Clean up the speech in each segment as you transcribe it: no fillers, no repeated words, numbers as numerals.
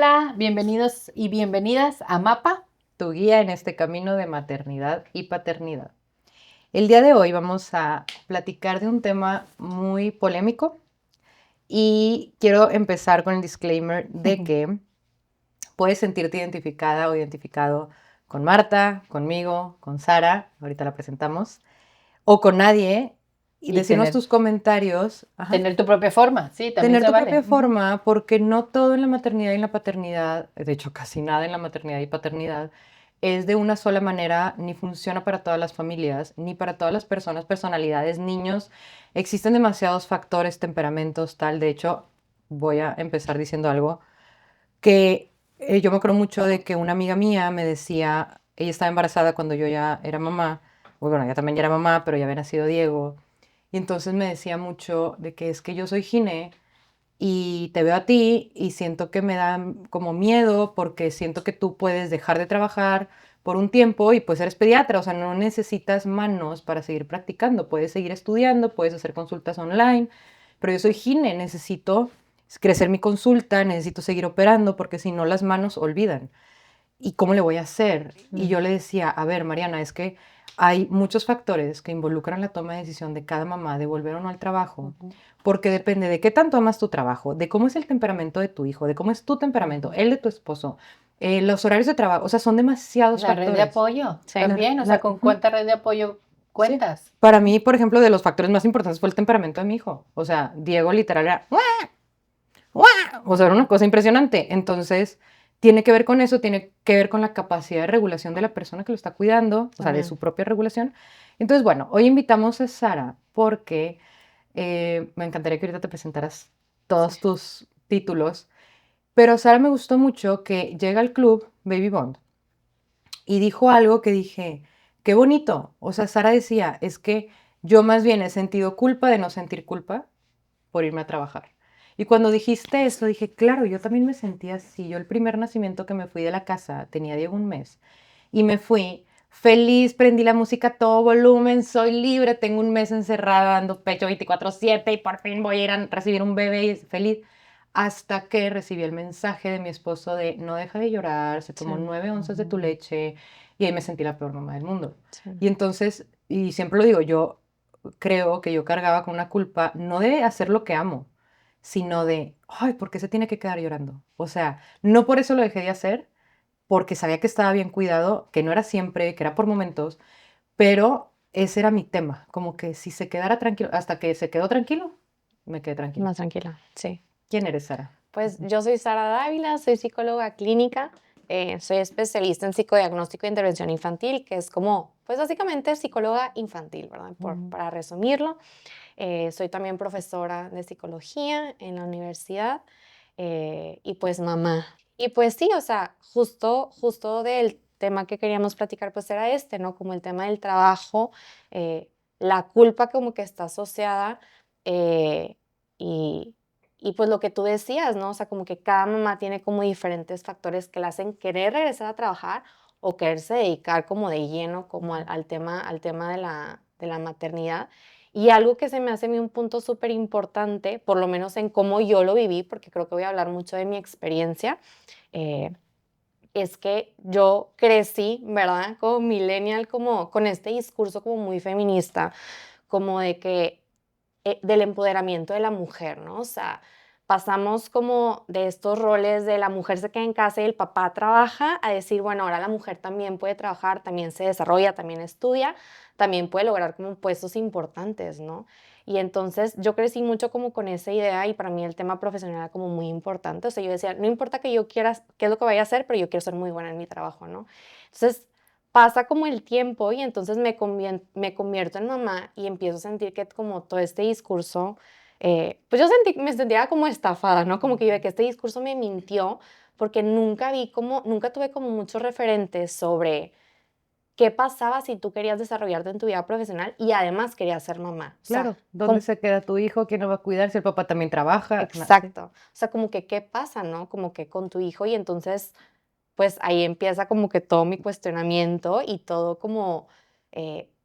Hola, bienvenidos y bienvenidas a MAPA, tu guía en este camino de maternidad y paternidad. El día de hoy vamos a platicar de un tema muy polémico y quiero empezar con el disclaimer de que puedes sentirte identificada o identificado con Marta, conmigo, con Sara, ahorita la presentamos, o con nadie y y decirnos tener, tus comentarios. tener tu propia forma, sí, también Tener se tu vale. propia forma, porque no todo en la maternidad y en la paternidad, de hecho casi nada en la maternidad y paternidad, es de una sola manera, ni funciona para todas las familias, ni para todas las personas, personalidades, niños. Existen demasiados factores, temperamentos, tal. De hecho, voy a empezar diciendo algo que yo me acuerdo mucho de que una amiga mía me decía, ella estaba embarazada cuando yo ya era mamá, bueno, ella también ya era mamá, pero ya había nacido Diego, y entonces me decía mucho de que es que yo soy gine y te veo a ti y siento que me da como miedo porque siento que tú puedes dejar de trabajar por un tiempo y pues eres pediatra, o sea, no necesitas manos para seguir practicando, puedes seguir estudiando, puedes hacer consultas online, pero yo soy gine, necesito crecer mi consulta, necesito seguir operando porque si no las manos olvidan. ¿Y cómo le voy a hacer? Y yo le decía, a ver, Mariana, es que hay muchos factores que involucran la toma de decisión de cada mamá de volver o no al trabajo, porque depende de qué tanto amas tu trabajo, de cómo es el temperamento de tu hijo, de cómo es tu temperamento, el de tu esposo, los horarios de trabajo, o sea, son demasiados La red de factores. apoyo Sí. también, o sea, ¿con cuánta red de apoyo Sí. cuentas? Para mí, por ejemplo, de los factores más importantes fue el temperamento de mi hijo. O sea, Diego literal era ¡guau! O sea, era una cosa impresionante. Entonces, tiene que ver con eso, tiene que ver con la capacidad de regulación de la persona que lo está cuidando, o sea, de su propia regulación. Entonces, bueno, hoy invitamos a Sara porque me encantaría que ahorita te presentaras todos tus títulos, pero Sara me gustó mucho que llega al club Baby Bond y dijo algo que dije, qué bonito. O sea, Sara decía, es que yo más bien he sentido culpa de no sentir culpa por irme a trabajar. Y cuando dijiste eso, dije, claro, yo también me sentía así. Yo el primer nacimiento que me fui de la casa, tenía Diego un mes, y me fui feliz, prendí la música a todo volumen, soy libre, tengo un mes encerrada dando pecho 24/7 y por fin voy a ir a recibir un bebé y feliz. Hasta que recibí el mensaje de mi esposo de no deja de llorar, se tomó 9 onzas de tu leche y ahí me sentí la peor mamá del mundo. Sí. Y entonces, y siempre lo digo, yo creo que yo cargaba con una culpa, no de hacer lo que amo, sino de, ay, ¿por qué se tiene que quedar llorando? O sea, no por eso lo dejé de hacer, porque sabía que estaba bien cuidado, que no era siempre, que era por momentos, pero ese era mi tema, como que si se quedara tranquilo, hasta que se quedó tranquilo, me quedé tranquila. Más tranquila, sí. ¿Quién eres, Sara? Pues yo soy Sara Dávila, soy psicóloga clínica, soy especialista en psicodiagnóstico e intervención infantil, que es como, pues básicamente psicóloga infantil, ¿verdad? Para resumirlo. Soy también profesora de psicología en la universidad y pues mamá. Y pues sí, o sea, justo del tema que queríamos platicar, pues era este, ¿no? Como el tema del trabajo, eh, la culpa como que está asociada eh, y, y pues lo que tú decías, ¿no? O sea, como que cada mamá tiene como diferentes factores que la hacen querer regresar a trabajar o quererse dedicar como de lleno como al tema de la maternidad. Y algo que se me hace a mí un punto súper importante, por lo menos en cómo yo lo viví, porque creo que voy a hablar mucho de mi experiencia, eh, es que yo crecí, ¿verdad? Como millennial, como con este discurso como muy feminista, como de que del empoderamiento de la mujer, ¿no? O sea, pasamos como de estos roles de la mujer se queda en casa y el papá trabaja a decir, bueno, ahora la mujer también puede trabajar, también se desarrolla, también estudia, también puede lograr como puestos importantes, ¿no? Y entonces yo crecí mucho como con esa idea y para mí el tema profesional era como muy importante. O sea, yo decía, no importa que yo quiera, qué es lo que vaya a hacer, pero yo quiero ser muy buena en mi trabajo, ¿no? Entonces, pasa como el tiempo y entonces me convierto en mamá y empiezo a sentir que como todo este discurso, pues yo me sentía como estafada, ¿no? Como que yo de que este discurso me mintió porque nunca tuve como muchos referentes sobre qué pasaba si tú querías desarrollarte en tu vida profesional y además querías ser mamá. O sea, Claro, ¿dónde se queda tu hijo? ¿Quién lo va a cuidar? Si el papá también trabaja. Sí. exacto. O sea, como que qué pasa, ¿no? Como que con tu hijo y entonces pues ahí empieza como que todo mi cuestionamiento y todo como,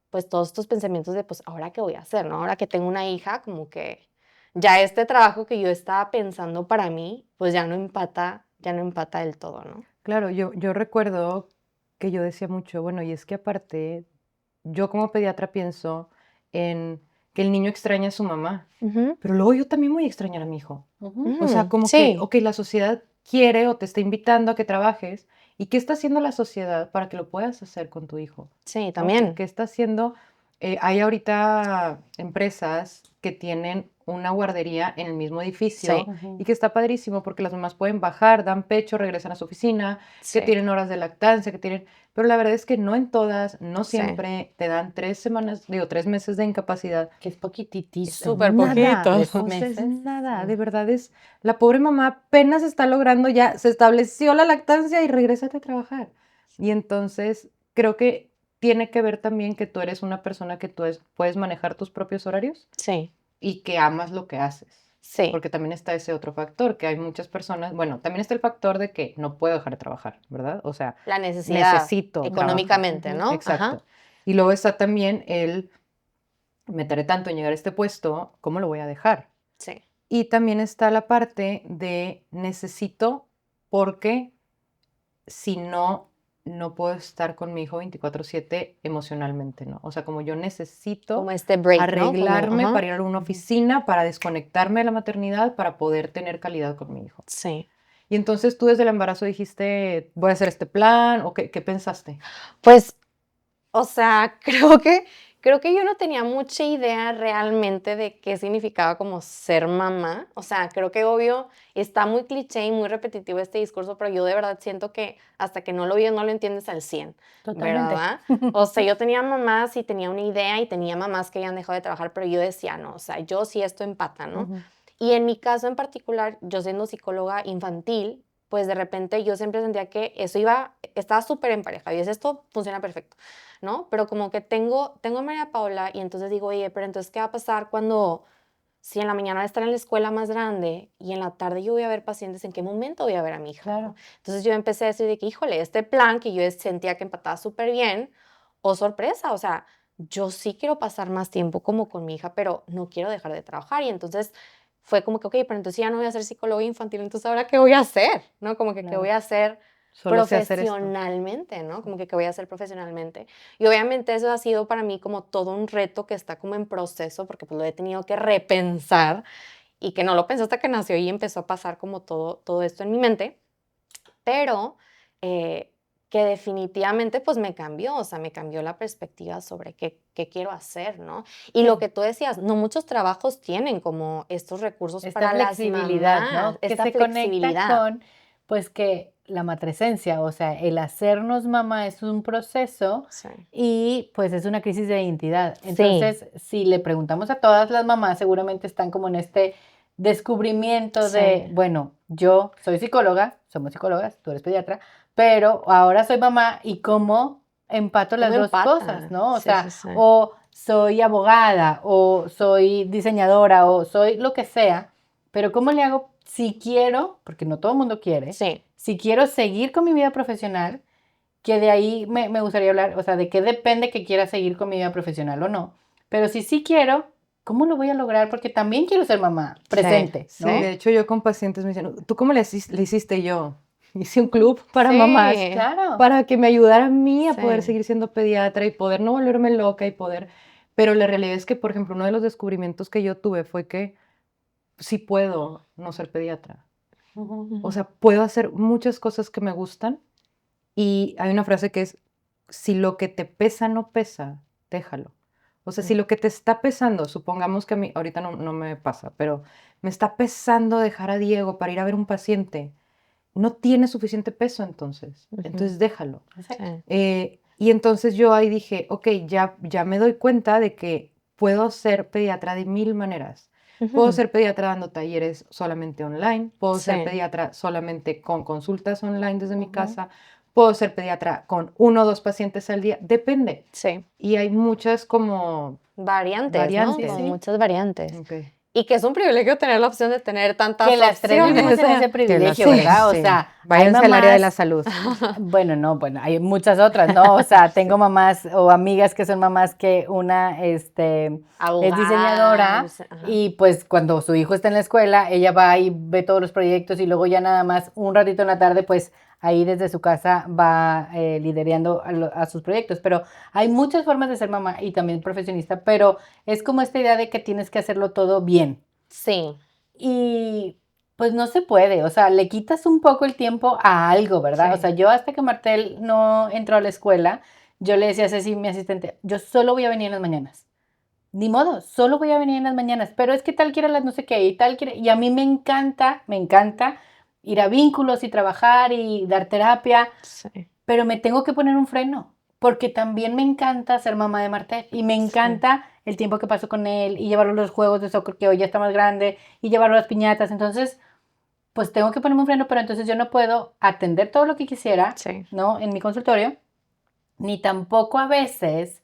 pues todos estos pensamientos de, pues, ¿ahora qué voy a hacer, no? Ahora que tengo una hija, como que ya este trabajo que yo estaba pensando para mí, pues ya no empata ya no empata del todo, ¿no? Claro, yo recuerdo que yo decía mucho, bueno, y es que aparte, yo como pediatra pienso en que el niño extraña a su mamá, Ujú. pero luego yo también voy a extrañar a mi hijo. Ujú. O sea, como que, Sí, ok, la sociedad quiere o te está invitando a que trabajes, ¿y qué está haciendo la sociedad para que lo puedas hacer con tu hijo? sí, ¿No? también. ¿Qué está haciendo? Hay ahorita empresas que tienen una guardería en el mismo edificio Sí, y que está padrísimo porque las mamás pueden bajar, dan pecho, regresan a su oficina, que sí, tienen horas de lactancia, que tienen... Pero la verdad es que no en todas, no sí. siempre te dan 3 semanas, 3 meses de incapacidad. Que es poquititito. Es súper Nada, poquito. Tres o sea, es meses. nada, Sí. de verdad es, la pobre mamá apenas está logrando ya, se estableció la lactancia y regrésate a trabajar. Y entonces creo que tiene que ver también que tú eres una persona que puedes manejar tus propios horarios Sí, y que amas lo que haces. sí. Porque también está ese otro factor, que hay muchas personas, bueno, también está el factor de que no puedo dejar de trabajar, ¿verdad? O sea, La necesidad necesito trabajar. económicamente, Ujú. ¿no? Ajá. Exacto. Y luego está también el, me tardé tanto en llegar a este puesto, ¿cómo lo voy a dejar? Sí, Y también está la parte de necesito porque si no, no puedo estar con mi hijo 24/7 emocionalmente, ¿no? O sea, como yo necesito como este break, ¿no? Como, arreglarme ajá. para ir a una Ujú. oficina, para desconectarme de la maternidad, para poder tener calidad con mi hijo. Sí. Y entonces tú desde el embarazo dijiste, voy a hacer este plan, ¿o qué pensaste? Pues, o sea, creo que yo no tenía mucha idea realmente de qué significaba como ser mamá. O sea, creo que obvio está muy cliché y muy repetitivo este discurso, pero yo de verdad siento que hasta que no lo vives no lo entiendes al 100, Totalmente. ¿verdad? O sea, yo tenía mamás y tenía una idea y tenía mamás que habían dejado de trabajar, pero yo decía, no, o sea, yo sí esto empata, ¿no? Ujú. Y en mi caso en particular, yo siendo psicóloga infantil, pues de repente yo siempre sentía que eso estaba súper emparejado y es esto funciona perfecto, ¿no? Pero como que tengo a María Paula y entonces digo, oye, pero entonces, ¿qué va a pasar cuando, si en la mañana voy a estar en la escuela más grande y en la tarde yo voy a ver pacientes, ¿en qué momento voy a ver a mi hija? ¿No? Claro. Entonces yo empecé a decir de que, híjole, este plan que yo sentía que empataba súper bien, o sorpresa, o sea, yo sí quiero pasar más tiempo como con mi hija, pero no quiero dejar de trabajar. Y entonces fue como que, ok, pero entonces ya no voy a ser psicóloga infantil, entonces ahora qué voy a hacer, ¿no? Como que qué voy Claro. a hacer Solo sé hacer esto. profesionalmente, ¿no? Como que qué voy a hacer profesionalmente. Y obviamente eso ha sido para mí como todo un reto que está como en proceso, porque pues lo he tenido que repensar y que no lo pensé hasta que nació y empezó a pasar como todo esto en mi mente, pero que definitivamente pues me cambió, o sea, me cambió la perspectiva sobre qué quiero hacer, ¿no? Y lo Sí. que tú decías, no muchos trabajos tienen como estos recursos Esta para las flexibilidad, mamás, ¿no? Que esta se conecta flexibilidad. con, pues que la matresencia, o sea, el hacernos mamá es un proceso Sí. y pues es una crisis de identidad. Sí, Entonces, si le preguntamos a todas las mamás, seguramente están como en este descubrimiento de, sí, bueno, yo soy psicóloga, somos psicólogas, tú eres pediatra, pero ahora soy mamá y cómo empato ¿cómo las dos cosas, empata? ¿no? O Sí, sea, sí, sí. o soy abogada, o soy diseñadora, o soy lo que sea, pero ¿cómo le hago si quiero, porque no todo el mundo quiere, Sí, si quiero seguir con mi vida profesional, que de ahí me gustaría hablar, o sea, de qué depende que quiera seguir con mi vida profesional o no, pero si sí quiero, ¿cómo lo voy a lograr? Porque también quiero ser mamá sí, presente, Sí, ¿no? de hecho yo con pacientes me dicen, ¿tú cómo le hiciste yo? Hice un club para mamás, sí, Claro. para que me ayudara a mí a poder sí, seguir siendo pediatra y poder no volverme loca y poder... Pero la realidad es que, por ejemplo, uno de los descubrimientos que yo tuve fue que sí puedo no ser pediatra. Ujú. O sea, puedo hacer muchas cosas que me gustan y hay una frase que es, si lo que te pesa no pesa, déjalo. O sea, si Sí. lo que te está pesando, supongamos que a mí, ahorita no me pasa, pero me está pesando dejar a Diego para ir a ver un paciente, no tiene suficiente peso entonces, ujú, entonces déjalo. Exacto. sí, Y entonces yo ahí dije, ok, ya me doy cuenta de que puedo ser pediatra de 1000 maneras. Puedo ujú, ser pediatra dando talleres solamente online, puedo ser sí, pediatra solamente con consultas online desde mi Ujú. casa, puedo ser pediatra con 1 o 2 pacientes al día, depende. sí. Y hay muchas como Variantes, ¿no? Sí, variantes. Como sí. muchas variantes. Ok. Y que es un privilegio tener la opción de tener tantas Que las tres vivimos opciones. en ese privilegio, tres, ¿verdad? O sí. sea, hay Váyanse al área de la mamás, salud. bueno, hay muchas otras, ¿no? O sea, tengo mamás o amigas que son mamás que una, es Abogada, diseñadora ajá. y pues cuando su hijo está en la escuela, ella va y ve todos los proyectos y luego ya nada más un ratito en la tarde, pues ahí desde su casa va liderando a sus proyectos. Pero hay muchas formas de ser mamá y también profesionista, pero es como esta idea de que tienes que hacerlo todo bien. Sí, Y pues no se puede, o sea, le quitas un poco el tiempo a algo, ¿verdad? O sea, sí, yo hasta que Martel no entró a la escuela, yo le decía a Ceci, mi asistente, yo solo voy a venir en las mañanas. Ni modo, solo voy a venir en las mañanas, pero es que tal quiera las no sé qué y tal quiera, y a mí me encanta ir a vínculos y trabajar y dar terapia, sí, pero me tengo que poner un freno, porque también me encanta ser mamá de Martel y me sí, encanta el tiempo que paso con él y llevarlo a los juegos de soccer que hoy ya está más grande y llevarlo a las piñatas. Entonces, pues tengo que ponerme un freno, pero entonces yo no puedo atender todo lo que quisiera, sí, ¿no? En mi consultorio, ni tampoco a veces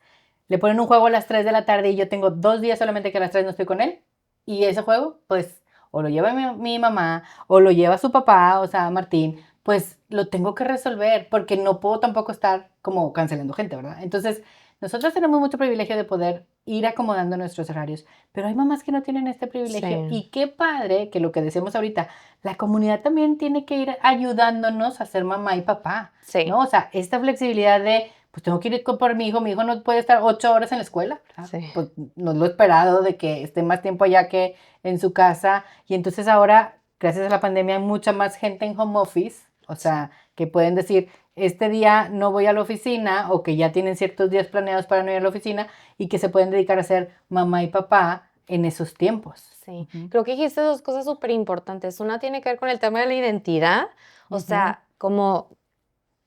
le ponen un juego a las 3 de la tarde y yo tengo 2 días solamente que a las 3 no estoy con él. Y ese juego, pues, o lo lleva mi mamá, o lo lleva su papá, o sea, Martín, pues lo tengo que resolver porque no puedo tampoco estar como cancelando gente, ¿verdad? Entonces, nosotros tenemos mucho privilegio de poder ir acomodando nuestros horarios, pero hay mamás que no tienen este privilegio sí, y qué padre que lo que decíamos ahorita, la comunidad también tiene que ir ayudándonos a ser mamá y papá, sí, ¿no? O sea, esta flexibilidad de pues tengo que ir por mi hijo no puede estar 8 horas en la escuela, ¿verdad? sí, Pues no es lo esperado de que esté más tiempo allá que en su casa. Y entonces ahora, gracias a la pandemia, hay mucha más gente en home office, o sí, sea, que pueden decir, este día no voy a la oficina o que ya tienen ciertos días planeados para no ir a la oficina y que se pueden dedicar a ser mamá y papá en esos tiempos. sí. Ujú, Creo que dijiste dos cosas súper importantes. Una tiene que ver con el tema de la identidad, o ujú, sea, como,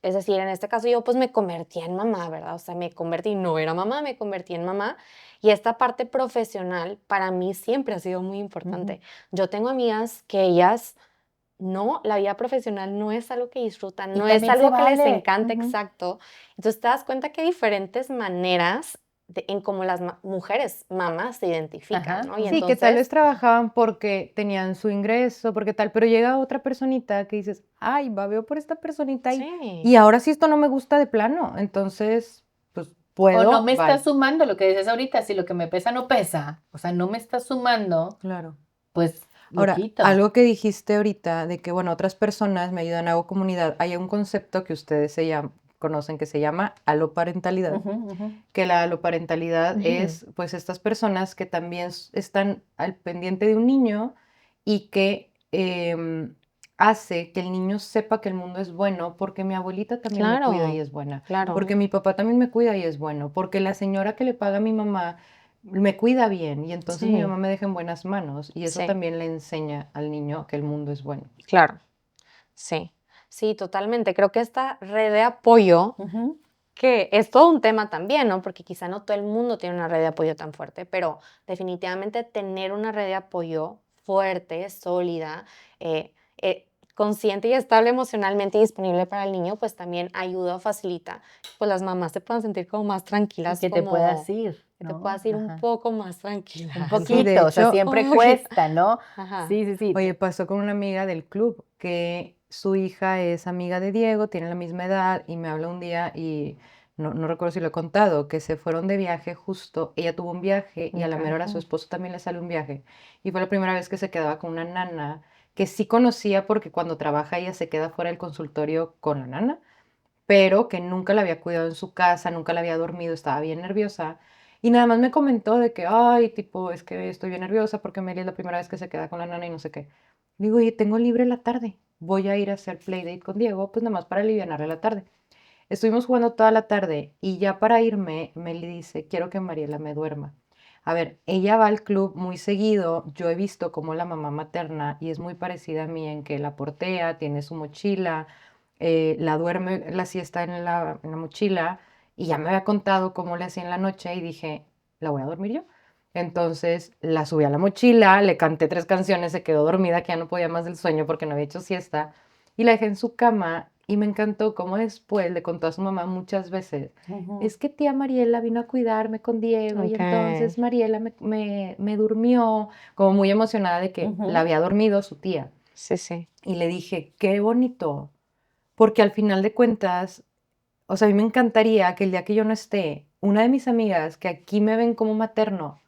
es decir, en este caso yo pues me convertí en mamá, ¿verdad? O sea, me convertí, no era mamá, me convertí en mamá. Y esta parte profesional para mí siempre ha sido muy ujú. importante. Yo tengo amigas que ellas no, la vida profesional no es algo que disfrutan, Y no es también se algo que les vale. encanta, Ujú. exacto. Entonces te das cuenta que hay diferentes maneras en cómo las mujeres mamás se identifican, Ajá. ¿no? Y Sí, que tal vez entonces, trabajaban porque tenían su ingreso, porque tal, pero llega otra personita que dices, ay, va, veo por esta personita sí, y ahora sí esto no me gusta de plano, entonces, pues O no puedo, me está bye. sumando lo que dices ahorita, si lo que me pesa no pesa, o sea, no me está sumando, Claro. pues lo Ahora, quito. algo que dijiste ahorita de que, bueno, otras personas me ayudan, hago comunidad, hay un concepto que ustedes conocen que se llama aloparentalidad, Ujú, ujú. que la aloparentalidad ujú, es, pues, estas personas que también están al pendiente de un niño y que hace que el niño sepa que el mundo es bueno porque mi abuelita también me cuida y claro, es buena, claro, porque mi papá también me cuida y es bueno, porque la señora que le paga a mi mamá me cuida bien y entonces mi sí, mamá me deja en buenas manos y eso sí, también le enseña al niño que el mundo es bueno. claro, sí, sí, totalmente. Creo que esta red de apoyo Ujú. que es todo un tema también, ¿no? Porque quizá no todo el mundo tiene una red de apoyo tan fuerte, pero definitivamente tener una red de apoyo fuerte, sólida, consciente y estable emocionalmente y disponible para el niño, pues también ayuda o facilita, pues las mamás se puedan sentir como más Y tranquilas, que te puedas como ir, que te ¿no? puedas ir un Ajá. poco más Un tranquilas. Sí, de poquito, o sea, hecho, Un siempre poquito. cuesta, ¿no? Ajá. Sí, sí, sí. oye, pasó con una amiga del club que su hija es amiga de Diego, tiene la misma edad y me habla un día y no recuerdo si lo he contado, que se fueron de viaje justo, ella tuvo un viaje y Me a la mera hora su encanta. esposo también le sale un viaje y fue la primera vez que se quedaba con una nana que sí conocía porque cuando trabaja ella se queda fuera del consultorio con la nana, pero que nunca la había cuidado en su casa, nunca la había dormido, estaba bien nerviosa. Y nada más me comentó de que, ay, tipo, es que estoy bien nerviosa porque Meli es la primera vez que se queda con la nana y no sé qué. Digo, oye, tengo libre la tarde, voy a ir a hacer playdate con Diego, pues nada más para alivianarle la tarde. Estuvimos jugando toda la tarde y ya para irme, Meli dice, quiero que Mariela me duerma. A ver, ella va al club muy seguido, yo he visto como la mamá materna y es muy parecida a mí en que la portea, tiene su mochila, la duerme la siesta en la mochila y ya me había contado cómo le hacía en la noche y dije, la voy a dormir yo. Entonces la subí a la mochila, le canté 3 canciones, se quedó dormida, que ya no podía más del sueño porque no había hecho siesta y la dejé en su cama Y me encantó cómo después le contó a su mamá muchas veces, Ujú. es que tía Mariela vino a cuidarme con Diego y Ok. entonces Mariela me durmió, como muy emocionada de que la Ujú. había dormido su tía. Sí, sí. Y le dije, qué bonito, porque al final de cuentas, o sea, a mí me encantaría que el día que yo no esté, una de mis amigas que aquí me ven como materno,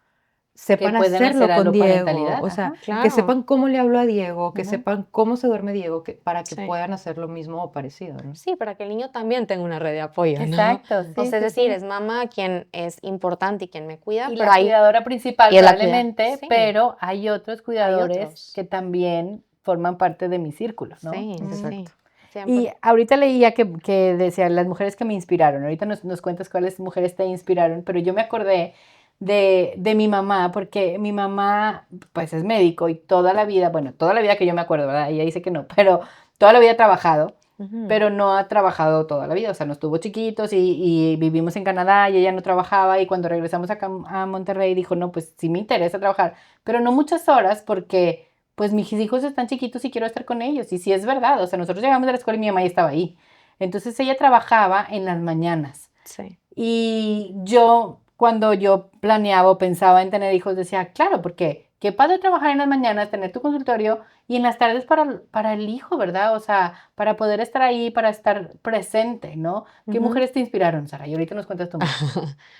Que sepan pueden hacer hacerlo con algo Diego, parentalidad, o sea, ajá. que Claro. sepan cómo le hablo a Diego, que Ujú. sepan cómo se duerme Diego, para que Sí. puedan hacer lo mismo o parecido, ¿no? Sí, para que el niño también tenga una red de apoyo, ¿no? Exacto, O sí, sea, es sí, decir, sí. es mamá quien es importante y quien me cuida, Y pero la cuidadora principal y es la cuida. probablemente, Sí, pero hay otros hay cuidadores otros. que también forman parte de mi círculo, ¿no? Sí, Exacto. sí. 100%. Y ahorita leía que decía las mujeres que me inspiraron. Ahorita nos cuentas cuáles mujeres te inspiraron, pero yo me acordé de mi mamá, porque mi mamá, pues es médico y toda la vida, bueno, toda la vida que yo me acuerdo, ¿verdad? Ella dice que no, pero toda la vida ha trabajado, Ujú. pero no ha trabajado toda la vida. O sea, nos tuvo chiquitos y vivimos en Canadá y ella no trabajaba. Y cuando regresamos acá a Monterrey dijo, no, pues sí me interesa trabajar, pero no muchas horas porque pues mis hijos están chiquitos y quiero estar con ellos. Y sí es verdad, o sea, nosotros llegamos de la escuela y mi mamá ya estaba ahí. Entonces ella trabajaba en las mañanas. Sí. Y yo, cuando yo planeaba o pensaba en tener hijos, decía, claro, porque qué padre trabajar en las mañanas, tener tu consultorio y en las tardes para el hijo, ¿verdad? O sea, para poder estar ahí, para estar presente, ¿no? ¿Qué Ujú. mujeres te inspiraron, Sara? Y ahorita nos cuentas tú más.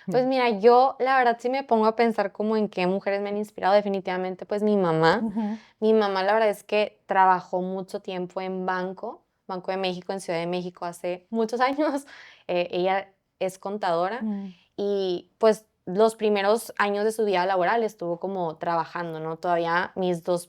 Pues mira, yo la verdad sí me pongo a pensar como en qué mujeres me han inspirado, definitivamente pues mi mamá. Ujú. Mi mamá la verdad es que trabajó mucho tiempo en Banco de México, en Ciudad de México hace muchos años. Ella es contadora Mm. y pues los primeros años de su vida laboral estuvo como trabajando, ¿no? Todavía mis dos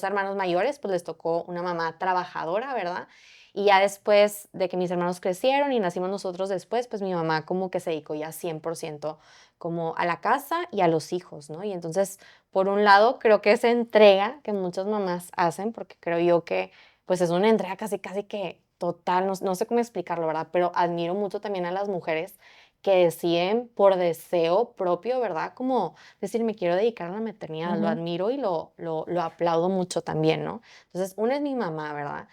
hermanos mayores, pues les tocó una mamá trabajadora, ¿verdad? Y ya después de que mis hermanos crecieron y nacimos nosotros después, pues mi mamá como que se dedicó ya 100% como a la casa y a los hijos, ¿no? Y entonces, por un lado, creo que esa entrega que muchas mamás hacen, porque creo yo que pues es una entrega casi, casi que total, no sé cómo explicarlo, ¿verdad? Pero admiro mucho también a las mujeres que deciden por deseo propio, ¿verdad? Como decir, me quiero dedicar a la maternidad, lo Ujú. admiro y lo aplaudo mucho también, ¿no? Entonces, una es mi mamá, ¿verdad?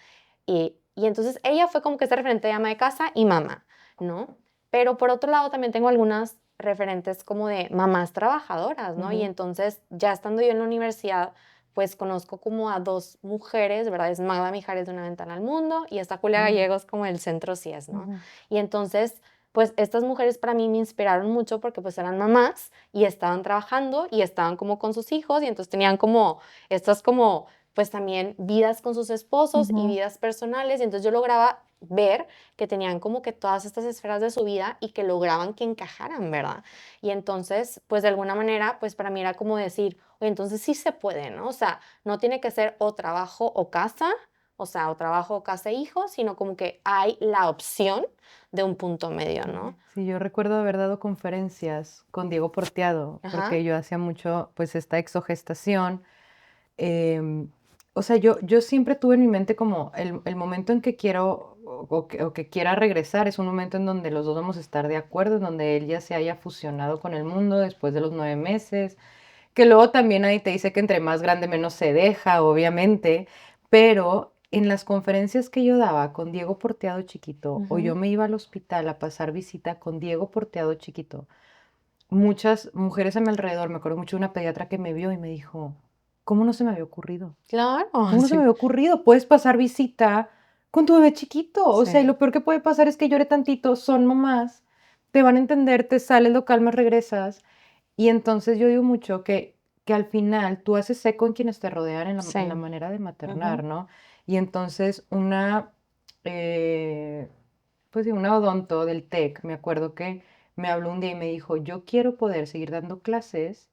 Y entonces ella fue como que ese referente de ama de casa y mamá, ¿no? Pero por otro lado también tengo algunas referentes como de mamás trabajadoras, ¿no? Y Ujú. entonces ya estando yo en la universidad, pues conozco como a dos mujeres, ¿verdad? Es Magda Mijares de Una Ventana al Mundo y esta Julia Mm. Gallegos como el Centro CIES, ¿no? Ujú. Y entonces, pues estas mujeres para mí me inspiraron mucho porque pues eran mamás y estaban trabajando y estaban como con sus hijos y entonces tenían como estas como pues también vidas con sus esposos y Ujú. vidas personales y entonces yo lograba ver que tenían como que todas estas esferas de su vida y que lograban que encajaran, ¿verdad? Y entonces, pues de alguna manera, pues para mí era como decir, oye, entonces sí se puede, ¿no? O sea, no tiene que ser o trabajo o casa, o sea, o trabajo o casa e hijos, sino como que hay la opción de un punto medio, ¿no? Sí, yo recuerdo haber dado conferencias con Diego Porteado, Ajá, porque yo hacía mucho, pues, esta exogestación. em, o sea, yo siempre tuve en mi mente como el momento en que quiero o que quiera regresar es un momento en donde los dos vamos a estar de acuerdo, en donde él ya se haya fusionado con el mundo después de los 9 meses, que luego también ahí te dice que entre más grande menos se deja, obviamente, pero en las conferencias que yo daba con Diego Porteado chiquito, o yo ujú, me iba al hospital a pasar visita con Diego Porteado chiquito, muchas mujeres a mi alrededor, me acuerdo mucho de una pediatra que me vio y me dijo, ¿cómo no se me había ocurrido? claro, ¿Cómo no se me sí, había ocurrido? Puedes pasar visita con tu bebé chiquito. O sea, y sí, lo peor que puede pasar es que llore tantito, son mamás, te van a entender, te sales local, más regresas. Y entonces yo digo mucho que al final tú haces eco en quienes te rodean en la sí, manera de Ujú. maternar, ¿no? Y entonces eh, pues sí, una odonto del TEC, me acuerdo que me habló un día y me dijo, yo quiero poder seguir dando clases,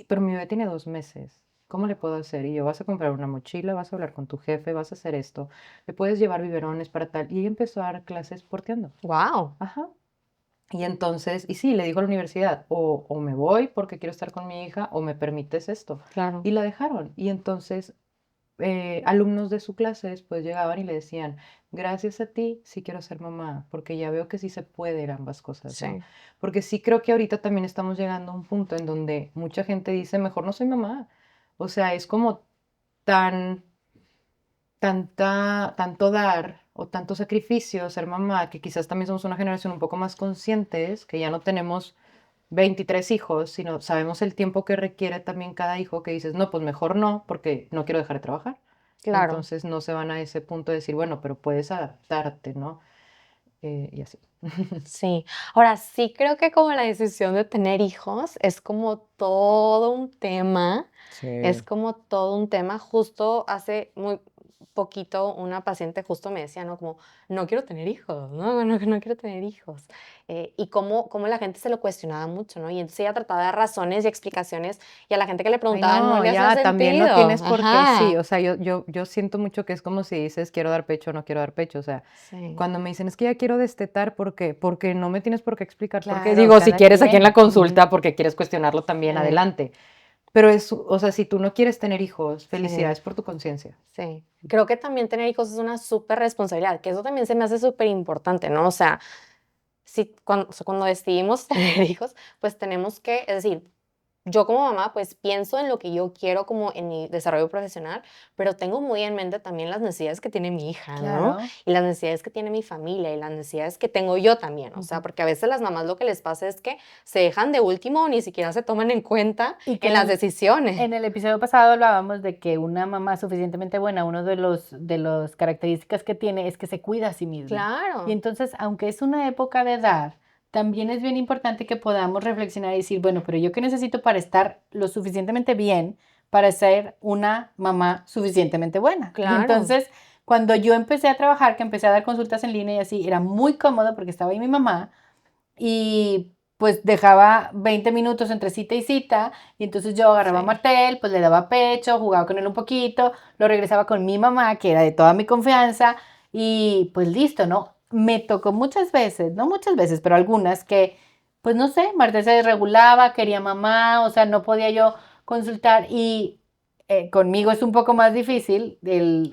pero mi bebé tiene 2 meses. ¿Cómo le puedo hacer? Y yo, vas a comprar una mochila, vas a hablar con tu jefe, vas a hacer esto, le puedes llevar biberones para tal. Y ella empezó a dar clases porteando. wow, Ajá. Y entonces, y sí, le dijo a la universidad, o me voy porque quiero estar con mi hija, o me permites esto. claro, Y la dejaron. Y entonces, alumnos de su clase después llegaban y le decían, gracias a ti, sí quiero ser mamá, porque ya veo que sí se pueden ambas cosas, ¿no? sí, Porque sí creo que ahorita también estamos llegando a un punto en donde mucha gente dice, mejor no soy mamá. O sea, es como tan tanto dar o tanto sacrificio ser mamá, que quizás también somos una generación un poco más conscientes, que ya no tenemos 23 hijos, sino sabemos el tiempo que requiere también cada hijo, que dices, no, pues mejor no, porque no quiero dejar de trabajar. Claro. Entonces no se van a ese punto de decir, bueno, pero puedes adaptarte, ¿no? Y así. Sí. Ahora, sí creo que como la decisión de tener hijos es como todo un tema, es Sí. como todo un tema. Justo hace muy poquito una paciente justo me decía, ¿no? Como, no quiero tener hijos, ¿no? No quiero tener hijos. Y cómo la gente se lo cuestionaba mucho, ¿no? Y entonces ella trataba de dar razones y explicaciones y a la gente que le Ay, preguntaba no no, le hacía ya también no sentido. tienes por qué, sí, Ajá. o sea, yo siento mucho que es como si dices quiero dar pecho o no quiero dar pecho, o sea, Sí. cuando me dicen es que ya quiero destetar, ¿por qué? Porque no me tienes por qué explicar por qué. Claro, Digo, si cada quieres aquí en la quien. Ujú. consulta porque quieres cuestionarlo también, Sí. adelante. Pero es, o sea, si tú no quieres tener hijos, Sí. felicidades por tu conciencia. Sí, creo que también tener hijos es una súper responsabilidad, que eso también se me hace súper importante, ¿no? O sea, si cuando decidimos tener hijos, pues tenemos que, es decir, yo como mamá, pues pienso en lo que yo quiero como en mi desarrollo profesional, pero tengo muy en mente también las necesidades que tiene mi hija, ¿no? Claro. Y las necesidades que tiene mi familia y las necesidades que tengo yo también, o sea, Ujú. porque a veces las mamás lo que les pasa es que se dejan de último o ni siquiera se toman en cuenta Y en que las decisiones. en el episodio pasado hablábamos de que una mamá suficientemente buena, uno de los características que tiene es que se cuida a sí misma. Y Claro, entonces, aunque es una época de dar, también es bien importante que podamos reflexionar y decir, bueno, pero yo qué necesito para estar lo suficientemente bien para ser una mamá suficientemente buena. Y claro. entonces, cuando yo empecé a trabajar, que empecé a dar consultas en línea y así, era muy cómodo porque estaba ahí mi mamá y pues dejaba 20 minutos entre cita y cita y entonces yo agarraba a Sí. Martel, pues le daba pecho, jugaba con él un poquito, lo regresaba con mi mamá, que era de toda mi confianza y pues listo, ¿no? Me tocó muchas veces, no muchas veces, pero algunas que, pues no sé, Martel se desregulaba, quería mamá, o sea, no podía yo consultar y conmigo es un poco más difícil,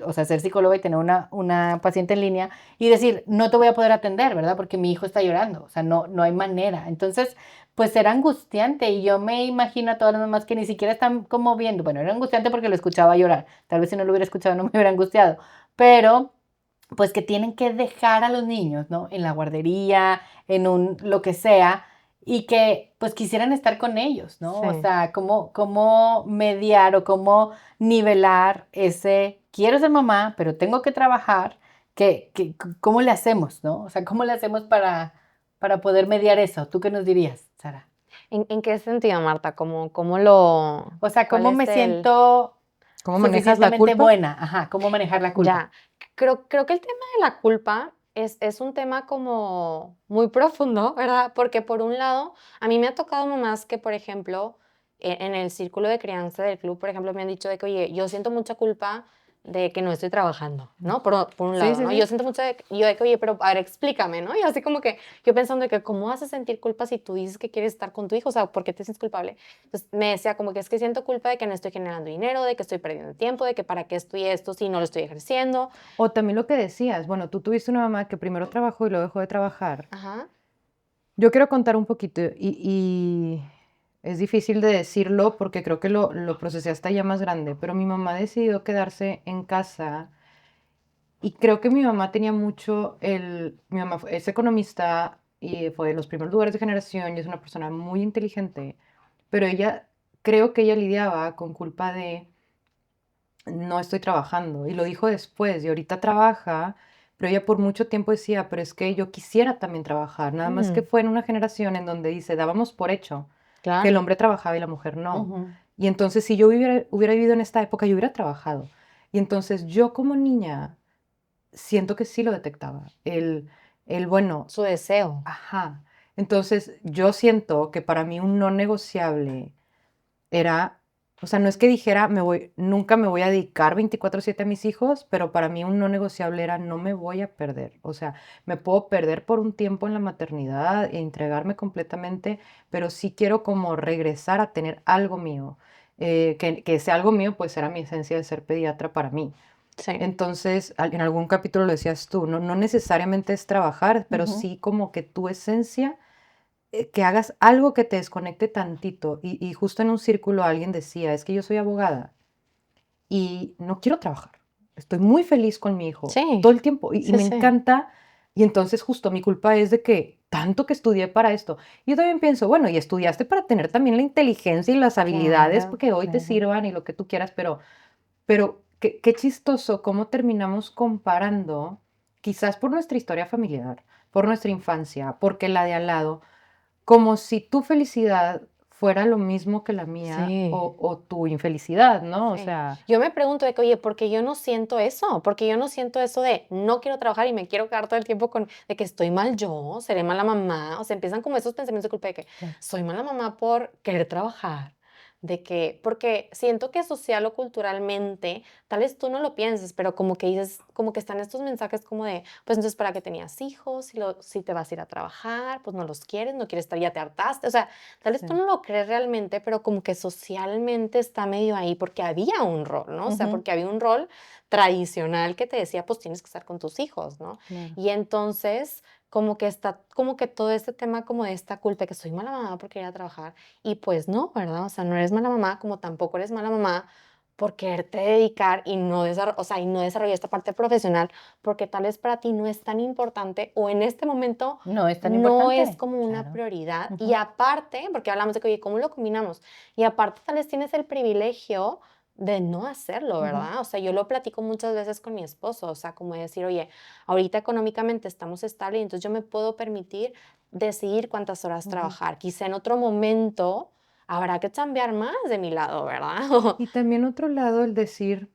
o sea, ser psicóloga y tener una paciente en línea y decir, no te voy a poder atender, ¿verdad? Porque mi hijo está llorando, o sea, no hay manera. Entonces, pues era angustiante y yo me imagino a todas las mamás que ni siquiera están como viendo, bueno, era angustiante porque lo escuchaba llorar, tal vez si no lo hubiera escuchado no me hubiera angustiado, pero pues que tienen que dejar a los niños, ¿no? En la guardería, en un, lo que sea, y que pues quisieran estar con ellos, ¿no? O Sí. sea, cómo mediar o cómo nivelar ese, quiero ser mamá, pero tengo que trabajar, ¿cómo le hacemos, no? O sea, ¿cómo le hacemos para poder mediar eso? ¿Tú qué nos dirías, Sara? ¿En qué sentido, Marta? ¿Cómo lo O sea, cuál ¿cómo es me el? siento ¿Cómo manejas la suficientemente culpa? buena? Ajá, ¿cómo manejar la culpa? Ya, creo que el tema de la culpa es un tema como muy profundo, ¿verdad? Porque por un lado, a mí me ha tocado mamás que, por ejemplo, en el círculo de crianza del club, por ejemplo, me han dicho de que, oye, yo siento mucha culpa de que no estoy trabajando, ¿no? Por un Sí, lado, sí, ¿no? Yo sí. siento mucho yo de que, oye, pero a ver, explícame, ¿no? Y así como que yo pensando de que, ¿cómo vas a sentir culpa si tú dices que quieres estar con tu hijo? O sea, ¿por qué te sientes culpable? Entonces me decía como que es que siento culpa de que no estoy generando dinero, de que estoy perdiendo tiempo, de que para qué estoy esto si no lo estoy ejerciendo. O también lo que decías, bueno, tú tuviste una mamá que primero trabajó y luego dejó de trabajar. Ajá. Yo quiero contar un poquito y es difícil de decirlo porque creo que lo procesé hasta ya más grande, pero mi mamá decidió quedarse en casa y creo que mi mamá tenía mucho mi mamá es economista y fue de los primeros lugares de generación y es una persona muy inteligente, pero creo que ella lidiaba con culpa de no estoy trabajando y lo dijo después y ahorita trabaja, pero ella por mucho tiempo decía, pero es que yo quisiera también trabajar, nada más que Mm, fue en una generación en donde dice, dábamos por hecho que el claro. hombre trabajaba y la mujer no. Ujú. Y entonces si yo hubiera vivido en esta época, yo hubiera trabajado. Y entonces yo como niña siento que sí lo detectaba. Bueno, Su deseo. ajá. Entonces yo siento que para mí un no negociable era, o sea, no es que dijera, nunca me voy a dedicar 24/7 a mis hijos, pero para mí un no negociable era, no me voy a perder. O sea, me puedo perder por un tiempo en la maternidad e entregarme completamente, pero sí quiero como regresar a tener algo mío. Que ese algo mío, pues era mi esencia de ser pediatra para mí. Sí. Entonces, en algún capítulo lo decías tú, no necesariamente es trabajar, pero Ujú. sí como que tu esencia que hagas algo que te desconecte tantito. Y justo en un círculo alguien decía, es que yo soy abogada y no quiero trabajar. estoy muy feliz con mi hijo Sí, todo el tiempo y sí, me sí. encanta. Y entonces justo mi culpa es de que tanto que estudié para esto. Yo también pienso, bueno, y estudiaste para tener también la inteligencia y las habilidades Claro, que hoy te claro. sirvan y lo que tú quieras, pero qué chistoso cómo terminamos comparando, quizás por nuestra historia familiar, por nuestra infancia, porque la de al lado, como si tu felicidad fuera lo mismo que la mía Sí. o tu infelicidad, ¿no? O Sí. sea, Yo me pregunto de que, oye, ¿por qué yo no siento eso? Porque yo no siento eso de no quiero trabajar y me quiero quedar todo el tiempo con de que estoy mal yo, seré mala mamá. O sea, empiezan como esos pensamientos de culpa de que Claro. soy mala mamá por querer trabajar. De que, porque siento que social o culturalmente, tal vez tú no lo pienses, pero como que dices, como que están estos mensajes como de, pues entonces, ¿para qué tenías hijos? Si te vas a ir a trabajar, pues no los quieres, no quieres estar, ya te hartaste. O sea, tal vez tú Sí. no lo crees realmente, pero como que socialmente está medio ahí porque había un rol, ¿no? O sea, Ujú, porque había un rol tradicional que te decía, pues tienes que estar con tus hijos, ¿no? claro. Y entonces, como que está, como que todo este tema como de esta culpa de que soy mala mamá porque ir a trabajar. Y pues no, ¿verdad? O sea, no eres mala mamá, como tampoco eres mala mamá por quererte dedicar y no, o sea, y no desarrollar esta parte profesional, porque tal vez para ti no es tan importante o en este momento No es tan no es importante. como una Claro. prioridad. Y Ujú. aparte, porque hablamos de que, oye, ¿cómo lo combinamos? Y aparte, tal vez tienes el privilegio de no hacerlo, Ujú, ¿verdad? O sea, yo lo platico muchas veces con mi esposo, o sea, como decir, oye, ahorita económicamente estamos estables y entonces yo me puedo permitir decidir cuántas horas ujú. trabajar. Quizá en otro momento habrá que chambear más de mi lado, ¿verdad? y también otro lado, el decir,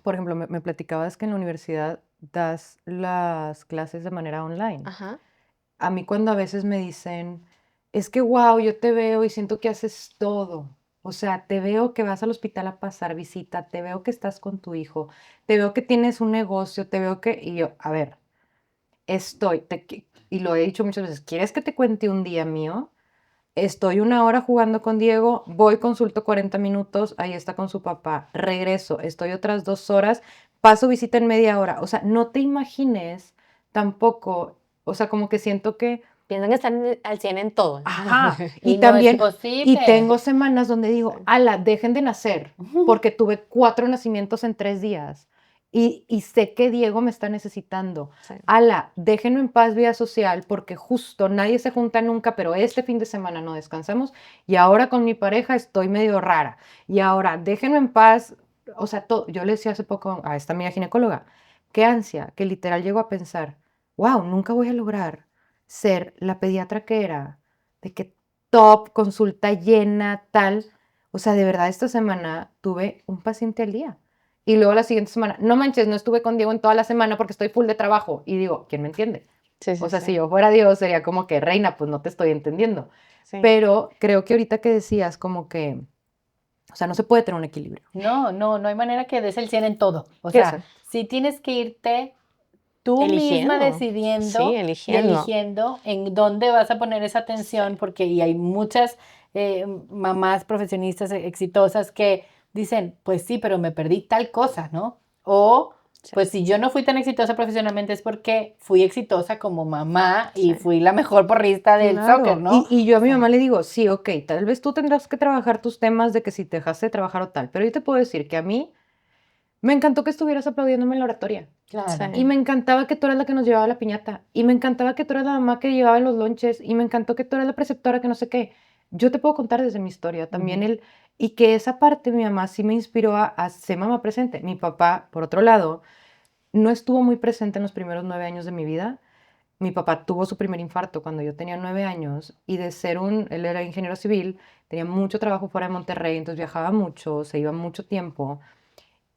por ejemplo, me platicabas que en la universidad das las clases de manera online. Ajá, A mí cuando a veces me dicen, es que wow, yo te veo y siento que haces todo. O sea, te veo que vas al hospital a pasar visita, te veo que estás con tu hijo, te veo que tienes un negocio, te veo que... Y yo, a ver, y lo he dicho muchas veces, ¿quieres que te cuente un día mío? Estoy una hora jugando con Diego, voy, consulto 40 minutos, ahí está con su papá, regreso, estoy otras 2 horas, paso visita en media hora. O sea, no te imagines tampoco, o sea, como que siento que, piensan que están al 100 en todo. ajá, y Y no es también, y posible. tengo semanas donde Sí. digo, ala, dejen de nacer, porque tuve 4 nacimientos en 3 días. Y sé que Diego me está necesitando. Sí. Ala, déjenme en paz vida social porque justo nadie se junta nunca, pero este fin de semana no descansamos y ahora con mi pareja estoy medio rara. Y ahora déjenme en paz, o sea, yo le decía hace poco a esta amiga ginecóloga, qué ansia, que literal llego a pensar, wow, nunca voy a lograr ser la pediatra que era, de que top, consulta llena, tal. O sea, de verdad esta semana tuve un paciente al día. Y luego la siguiente semana, no manches, no estuve con Diego en toda la semana porque estoy full de trabajo. Y digo, ¿quién me entiende? Sí, O sí, sea, si sí. yo fuera Dios, sería como que, reina, pues no te estoy entendiendo. Sí. Pero creo que ahorita que decías, como que, o sea, no se puede tener un equilibrio. No, no, no hay manera que des el 100 en todo. O sea, Exacto. si tienes que irte tú misma Eligiendo. Sí, decidiendo y eligiendo. eligiendo en dónde vas a poner esa Sí, atención, porque y hay muchas mamás profesionistas exitosas que dicen, pues sí, pero me perdí tal cosa, ¿no? O, sí, pues si yo no fui tan exitosa profesionalmente es porque fui exitosa como mamá y sí. fui la mejor porrista del soccer, Claro, ¿no? y yo a O mi sea, mamá le digo, sí, ok, tal vez tú tendrás que trabajar tus temas de que si te dejaste de trabajar o tal, pero yo te puedo decir que a mí me encantó que estuvieras aplaudiéndome en la oratoria. claro. Y Sí. me encantaba que tú eras la que nos llevaba la piñata. Y me encantaba que tú eras la mamá que llevaba los lonches. Y me encantó que tú eras la preceptora que no sé qué. Yo te puedo contar desde mi historia también Ujú. y que esa parte mi mamá sí me inspiró a ser mamá presente. Mi papá, por otro lado, no estuvo muy presente en los primeros 9 años de mi vida. Mi papá tuvo su primer infarto cuando yo tenía 9 años y él era ingeniero civil, tenía mucho trabajo fuera de Monterrey, entonces viajaba mucho, se iba mucho tiempo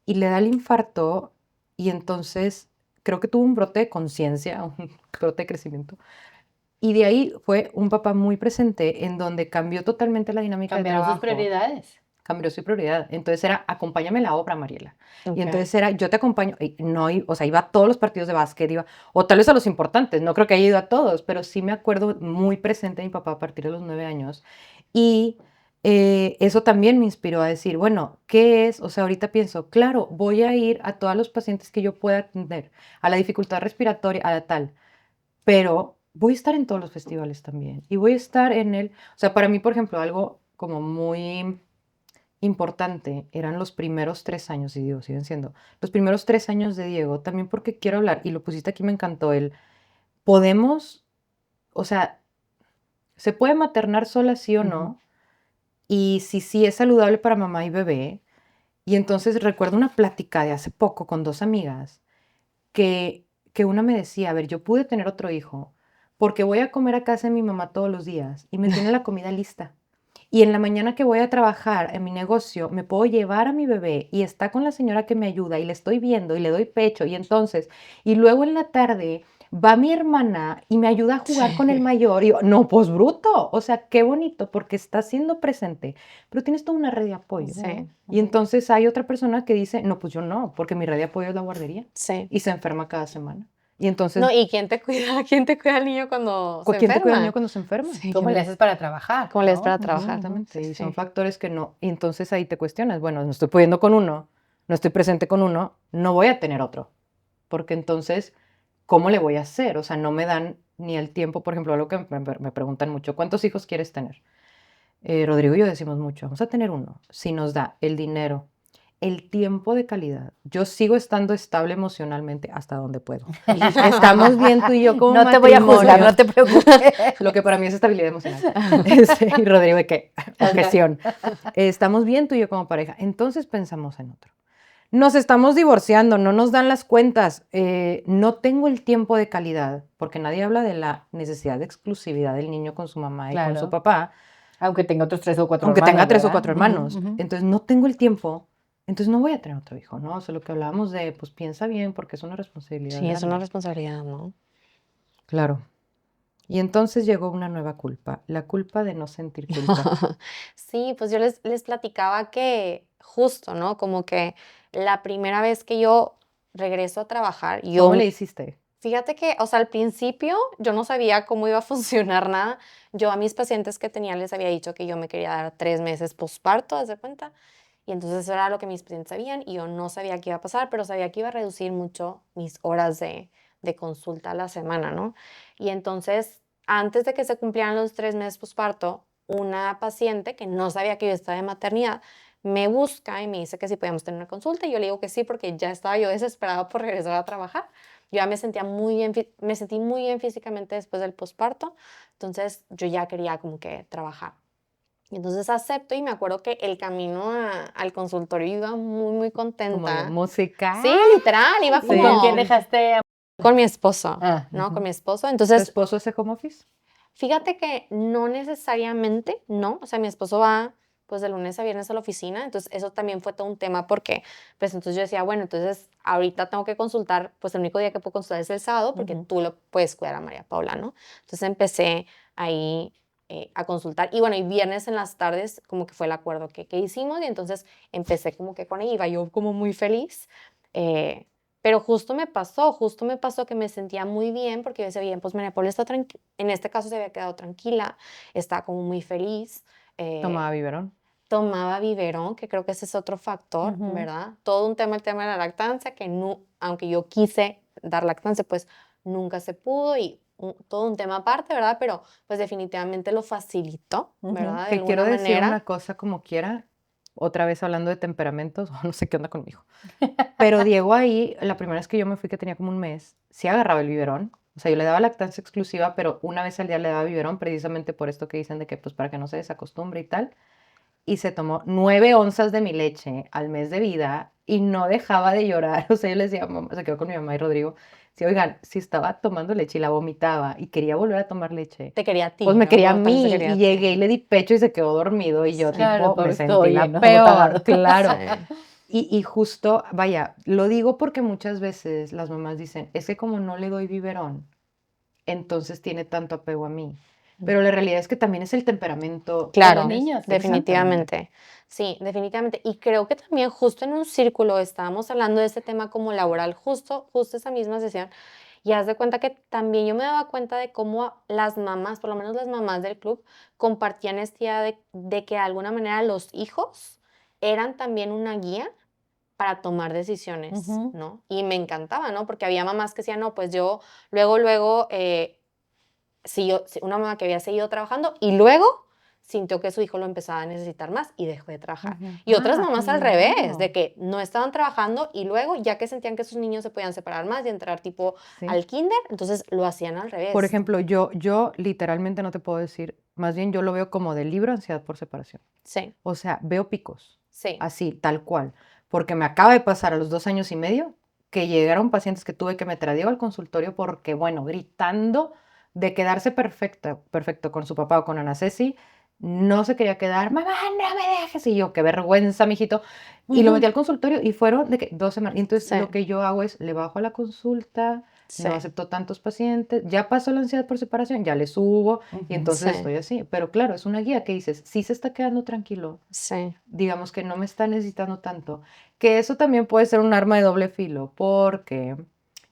y le da el infarto y entonces creo que tuvo un brote de conciencia, un brote de crecimiento. Y de ahí fue un papá muy presente en donde cambió totalmente la dinámica de Cambiaron sus trabajo, prioridades. cambió su prioridad. Entonces era, acompáñame a la obra, Mariela. Y Ok. entonces era, yo te acompaño, y no, o sea, iba a todos los partidos de básquet, iba, o tal vez a los importantes, no creo que haya ido a todos, pero sí me acuerdo muy presente de mi papá a partir de los 9 años. Y eso también me inspiró a decir, bueno, ¿qué es? O sea, ahorita pienso, claro, voy a ir a todos los pacientes que yo pueda atender, a la dificultad respiratoria, a la tal, pero voy a estar en todos los festivales también. Y voy a estar en el, o sea, para mí, por ejemplo, algo como muy importante eran los primeros 3 años, y digo, siguen siendo, los primeros 3 años de Diego, también porque quiero hablar, y lo pusiste aquí, me encantó, podemos, o sea, se puede maternar sola sí o no, y si sí es saludable para mamá y bebé. Y entonces recuerdo una plática de hace poco con 2 amigas que, que una me decía, a ver, yo pude tener otro hijo porque voy a comer a casa de mi mamá todos los días y me tiene la comida lista. Y en la mañana que voy a trabajar en mi negocio, me puedo llevar a mi bebé y está con la señora que me ayuda y le estoy viendo y le doy pecho. Y luego en la tarde va mi hermana y me ayuda a jugar con el mayor. Y yo, no, pues bruto. O sea, qué bonito porque está siendo presente, pero tienes toda una red de apoyo. Sí. Y entonces hay otra persona que dice, no, pues yo no, porque mi red de apoyo es la guardería. Sí. Y se enferma cada semana. Y entonces, No, ¿y quién te cuida? ¿Quién te cuida al niño cuando se ¿quién te cuida al enferma? niño cuando se enferma? Sí, ¿Cómo le haces para trabajar? ¿Cómo le haces ¿no? para trabajar? Exactamente, y son Sí. factores que no. Y entonces ahí te cuestionas, bueno, no estoy pudiendo con uno, no estoy presente con uno, no voy a tener otro. Porque entonces, ¿cómo le voy a hacer? O sea, no me dan ni el tiempo, por ejemplo, algo que me preguntan mucho, ¿cuántos hijos quieres tener? Rodrigo y yo decimos mucho, vamos a tener uno, si nos da el dinero, el tiempo de calidad. Yo sigo estando estable emocionalmente hasta donde puedo. Estamos bien tú y yo como No te voy a juzgar, matrimonio. no te preocupes. Lo que para mí es estabilidad emocional. Y Rodrigo, ¿de qué? Objeción. Estamos bien tú y yo como pareja. Entonces pensamos en otro. Nos estamos divorciando, no nos dan las cuentas, no tengo el tiempo de calidad, porque nadie habla de la necesidad de exclusividad del niño con su mamá y con su Claro. papá, Aunque tenga otros 3 o 4 aunque hermanos, tenga 3 o ¿verdad? 4 hermanos. Ujú. Entonces no tengo el tiempo, entonces no voy a tener otro hijo, ¿no? O sea, lo que hablábamos de, pues piensa bien, porque es una responsabilidad Sí, es una grande. responsabilidad, ¿no? Claro. Y entonces llegó una nueva culpa, la culpa de no sentir culpa. Sí, pues yo les platicaba que justo, ¿no? Como que la primera vez que yo regreso a trabajar, ¿Cómo le hiciste? fíjate que, o sea, al principio yo no sabía cómo iba a funcionar nada. Yo a mis pacientes que tenía les había dicho que yo me quería dar 3 meses posparto, haz de cuenta. Y entonces eso era lo que mis pacientes sabían y yo no sabía qué iba a pasar, pero sabía que iba a reducir mucho mis horas de consulta a la semana, ¿no? Y entonces, antes de que se cumplieran los 3 meses posparto, una paciente que no sabía que yo estaba de maternidad me busca y me dice que si podíamos tener una consulta y yo le digo que sí porque ya estaba yo desesperada por regresar a trabajar. Yo ya me sentía muy bien, me sentí muy bien físicamente después del posparto, entonces yo ya quería como que trabajar. Y entonces acepto y me acuerdo que el camino al consultorio iba muy, muy Como de contenta. música. Sí, literal, iba Sí. ¿Y como con quién dejaste? con mi esposo, Ah, ¿no? ujú. Con mi esposo. ¿Tu Entonces, esposo hace home office? fíjate que no necesariamente, no. O sea, mi esposo va pues de lunes a viernes a la oficina, entonces eso también fue todo un tema porque, pues entonces yo decía, bueno, entonces ahorita tengo que consultar, pues el único día que puedo consultar es el sábado porque Ujú. tú lo puedes cuidar a María Paula, ¿no? Entonces empecé ahí a consultar y bueno, y viernes en las tardes como que fue el acuerdo que hicimos y entonces empecé como que con ella, iba yo como muy feliz, eh, pero justo me pasó que me sentía muy bien porque yo decía, bien, pues María Paula está tranquila, en este caso se había quedado tranquila, estaba como muy feliz. Tomaba biberón. Tomaba biberón, que creo que ese es otro factor, Ujú. ¿verdad? Todo un tema, el tema de la lactancia, que no, aunque yo quise dar lactancia, pues nunca se pudo y todo un tema aparte, ¿verdad? Pero pues definitivamente lo facilitó, Ujú. ¿verdad? De Que quiero alguna decir manera. una cosa como quiera, otra vez hablando de temperamentos, no sé qué onda conmigo. Pero Diego ahí, la primera vez que yo me fui, que tenía como un mes, sí agarraba el biberón. O sea, yo le daba lactancia exclusiva, pero una vez al día le daba biberón, precisamente por esto que dicen de que, pues, para que no se desacostumbre y tal. Y se tomó 9 onzas de mi leche al mes de vida y no dejaba de llorar. O sea, yo le decía, mamá, se quedó con mi mamá y Rodrigo. Sí, oigan, si estaba tomando leche y la vomitaba y quería volver a tomar leche, Te quería a ti, pues me ¿no? quería a Como tal, se mí quería a y ti. llegué y le di pecho y se quedó dormido y yo Sí. Claro, tipo me pobrecito, sentí la oye, ¿no? peor, Agotado. claro. Sí. Y justo, vaya, lo digo porque muchas veces las mamás dicen, es que como no le doy biberón, entonces tiene tanto apego a mí. Pero la realidad es que también es el temperamento. Claro, los niños, definitivamente. Sí, definitivamente. Y creo que también justo en un círculo estábamos hablando de este tema como laboral, justo esa misma sesión. Y haz de cuenta que también yo me daba cuenta de cómo las mamás, por lo menos las mamás del club, compartían esta idea de que de alguna manera los hijos eran también una guía para tomar decisiones, Ujú. ¿no? Y me encantaba, ¿no? Porque había mamás que decían, no, pues yo luego, una mamá que había seguido trabajando y luego sintió que su hijo lo empezaba a necesitar más y dejó de trabajar. Ujú. Y otras Ah, mamás qué al revés, bueno. de que no estaban trabajando y luego, ya que sentían que sus niños se podían separar más y entrar tipo Sí. al kinder, entonces lo hacían al revés. Por ejemplo, yo literalmente no te puedo decir, más bien yo lo veo como de libro ansiedad por separación. Sí, O sea, veo picos, sí, así, tal cual. Porque me acaba de pasar a los 2 años y medio que llegaron pacientes que tuve que meter a Diego al consultorio porque, bueno, gritando de quedarse perfecto con su papá o con Ana Ceci, no se quería quedar, mamá, no me dejes. Y yo, qué vergüenza, mijito. Y lo metí al consultorio y fueron de que 2 semanas. Y entonces Sí. lo que yo hago es, le bajo a la consulta, sí. no acepto tantos pacientes, ya pasó la ansiedad por separación, ya le subo y entonces Sí. estoy así. Pero claro, es una guía que dices, sí se está quedando tranquilo, Sí, digamos que no me está necesitando tanto, que eso también puede ser un arma de doble filo, porque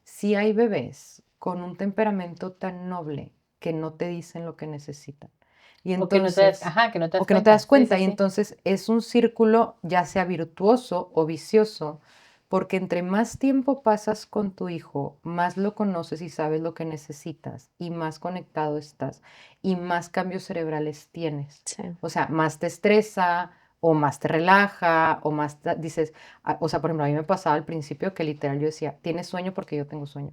si hay bebés con un temperamento tan noble que no te dicen lo que necesitan. Y O que no te das, entonces, ajá, que no te das o que no te das Sí, cuenta, sí, y sí. entonces es un círculo ya sea virtuoso o vicioso, porque entre más tiempo pasas con tu hijo, más lo conoces y sabes lo que necesitas, y más conectado estás, y más cambios cerebrales tienes. sí. O sea, más te estresa, o más te relaja, o más dices, o sea, por ejemplo, a mí me pasaba al principio que literal yo decía, ¿tienes sueño? Porque yo tengo sueño.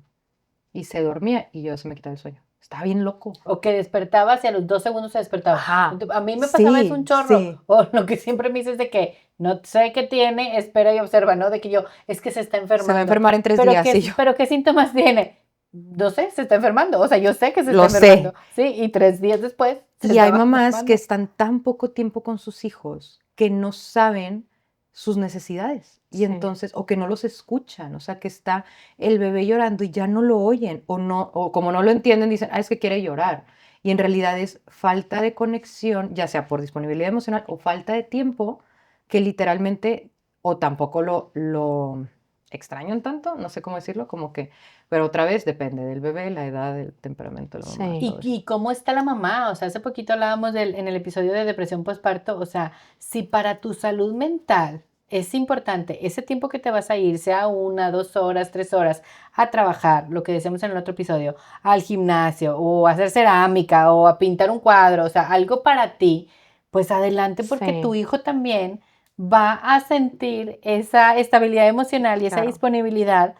Y se dormía y yo se me quitaba el sueño. Estaba bien loco. O que despertabas y a los 2 segundos se despertaba. Ajá. A mí me pasaba eso un chorro. Sí. O lo que siempre me dices de que no sé qué tiene, espera y observa, ¿no? De que yo, es que se está enfermando. Se va a enfermar en 3 pero días. ¿qué, Y yo, pero ¿qué síntomas tiene? No sé, se está enfermando. O sea, yo sé que se Lo está sé. enfermando. Sí, y 3 días después se Y hay estaba mamás enfermando. que están tan poco tiempo con sus hijos que no saben sus necesidades. Y Sí. entonces, o que no los escuchan, o sea, que está el bebé llorando y ya no lo oyen, o no, o como no lo entienden, dicen, es que quiere llorar. Y en realidad es falta de conexión, ya sea por disponibilidad emocional o falta de tiempo, que literalmente, o tampoco lo extrañan tanto, no sé cómo decirlo, como que, pero otra vez depende del bebé, la edad, el temperamento de la mamá. Sí. todo eso. ¿Y cómo está la mamá? O sea, hace poquito hablábamos en el episodio de depresión postparto. O sea, si para tu salud mental es importante ese tiempo que te vas a ir, sea 1, 2 horas, 3 horas, a trabajar, lo que decíamos en el otro episodio, al gimnasio o a hacer cerámica o a pintar un cuadro, o sea, algo para ti, pues adelante porque Sí. tu hijo también va a sentir esa estabilidad emocional y esa Claro. disponibilidad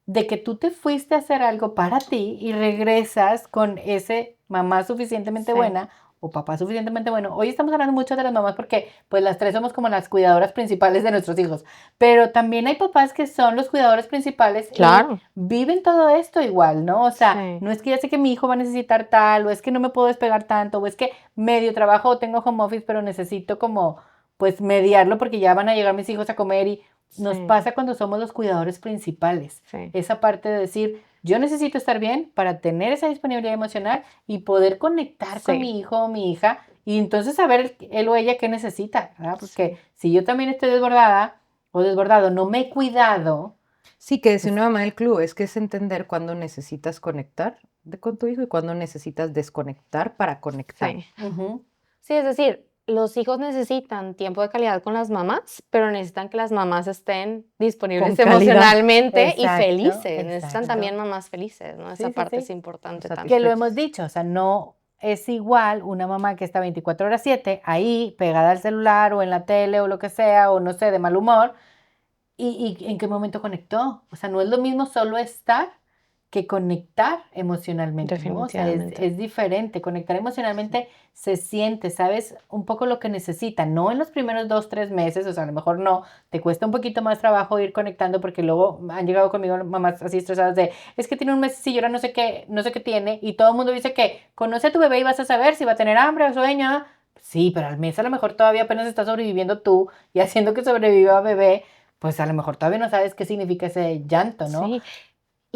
de que tú te fuiste a hacer algo para ti y regresas con ese mamá suficientemente Sí. buena o papá suficientemente bueno. Hoy estamos hablando mucho de las mamás porque pues las tres somos como las cuidadoras principales de nuestros hijos, pero también hay papás que son los cuidadores principales Claro. y viven todo esto igual, ¿no? O sea, Sí. no es que ya sé que mi hijo va a necesitar tal, o es que no me puedo despegar tanto, o es que medio trabajo o tengo home office, pero necesito como pues mediarlo porque ya van a llegar mis hijos a comer y nos Sí. pasa cuando somos los cuidadores principales. Sí. Esa parte de decir, yo necesito estar bien para tener esa disponibilidad emocional y poder conectar con Sí. mi hijo o mi hija y entonces saber él o ella qué necesita, ¿verdad? Porque Sí. si yo también estoy desbordada o desbordado, no me he cuidado. Sí, que decía Pues- una mamá del club, es que es entender cuándo necesitas conectar con tu hijo y cuándo necesitas desconectar para conectar. Sí. Ujú. Sí, es decir, los hijos necesitan tiempo de calidad con las mamás, pero necesitan que las mamás estén disponibles Con calidad. emocionalmente y Exacto, felices. Necesitan exacto. también mamás felices, ¿no? Sí, Esa sí, parte sí. es importante Satisfechas. también. Que lo hemos dicho, o sea, no es igual una mamá que está 24/7 ahí pegada al celular o en la tele o lo que sea, o no sé, de mal humor, y en qué momento conectó. O sea, no es lo mismo solo estar que conectar emocionalmente, ¿no? O sea, Definitivamente. es diferente. Conectar emocionalmente se siente, sabes un poco lo que necesita, no en los primeros 2, 3 meses, o sea, a lo mejor no, te cuesta un poquito más trabajo ir conectando porque luego han llegado conmigo mamás así estresadas de, es que tiene un mes y llora no sé qué tiene, y todo el mundo dice que conoce a tu bebé y vas a saber si va a tener hambre o sueño. Sí, pero al mes a lo mejor todavía apenas estás sobreviviendo tú y haciendo que sobreviva bebé, pues a lo mejor todavía no sabes qué significa ese llanto, ¿no? Sí.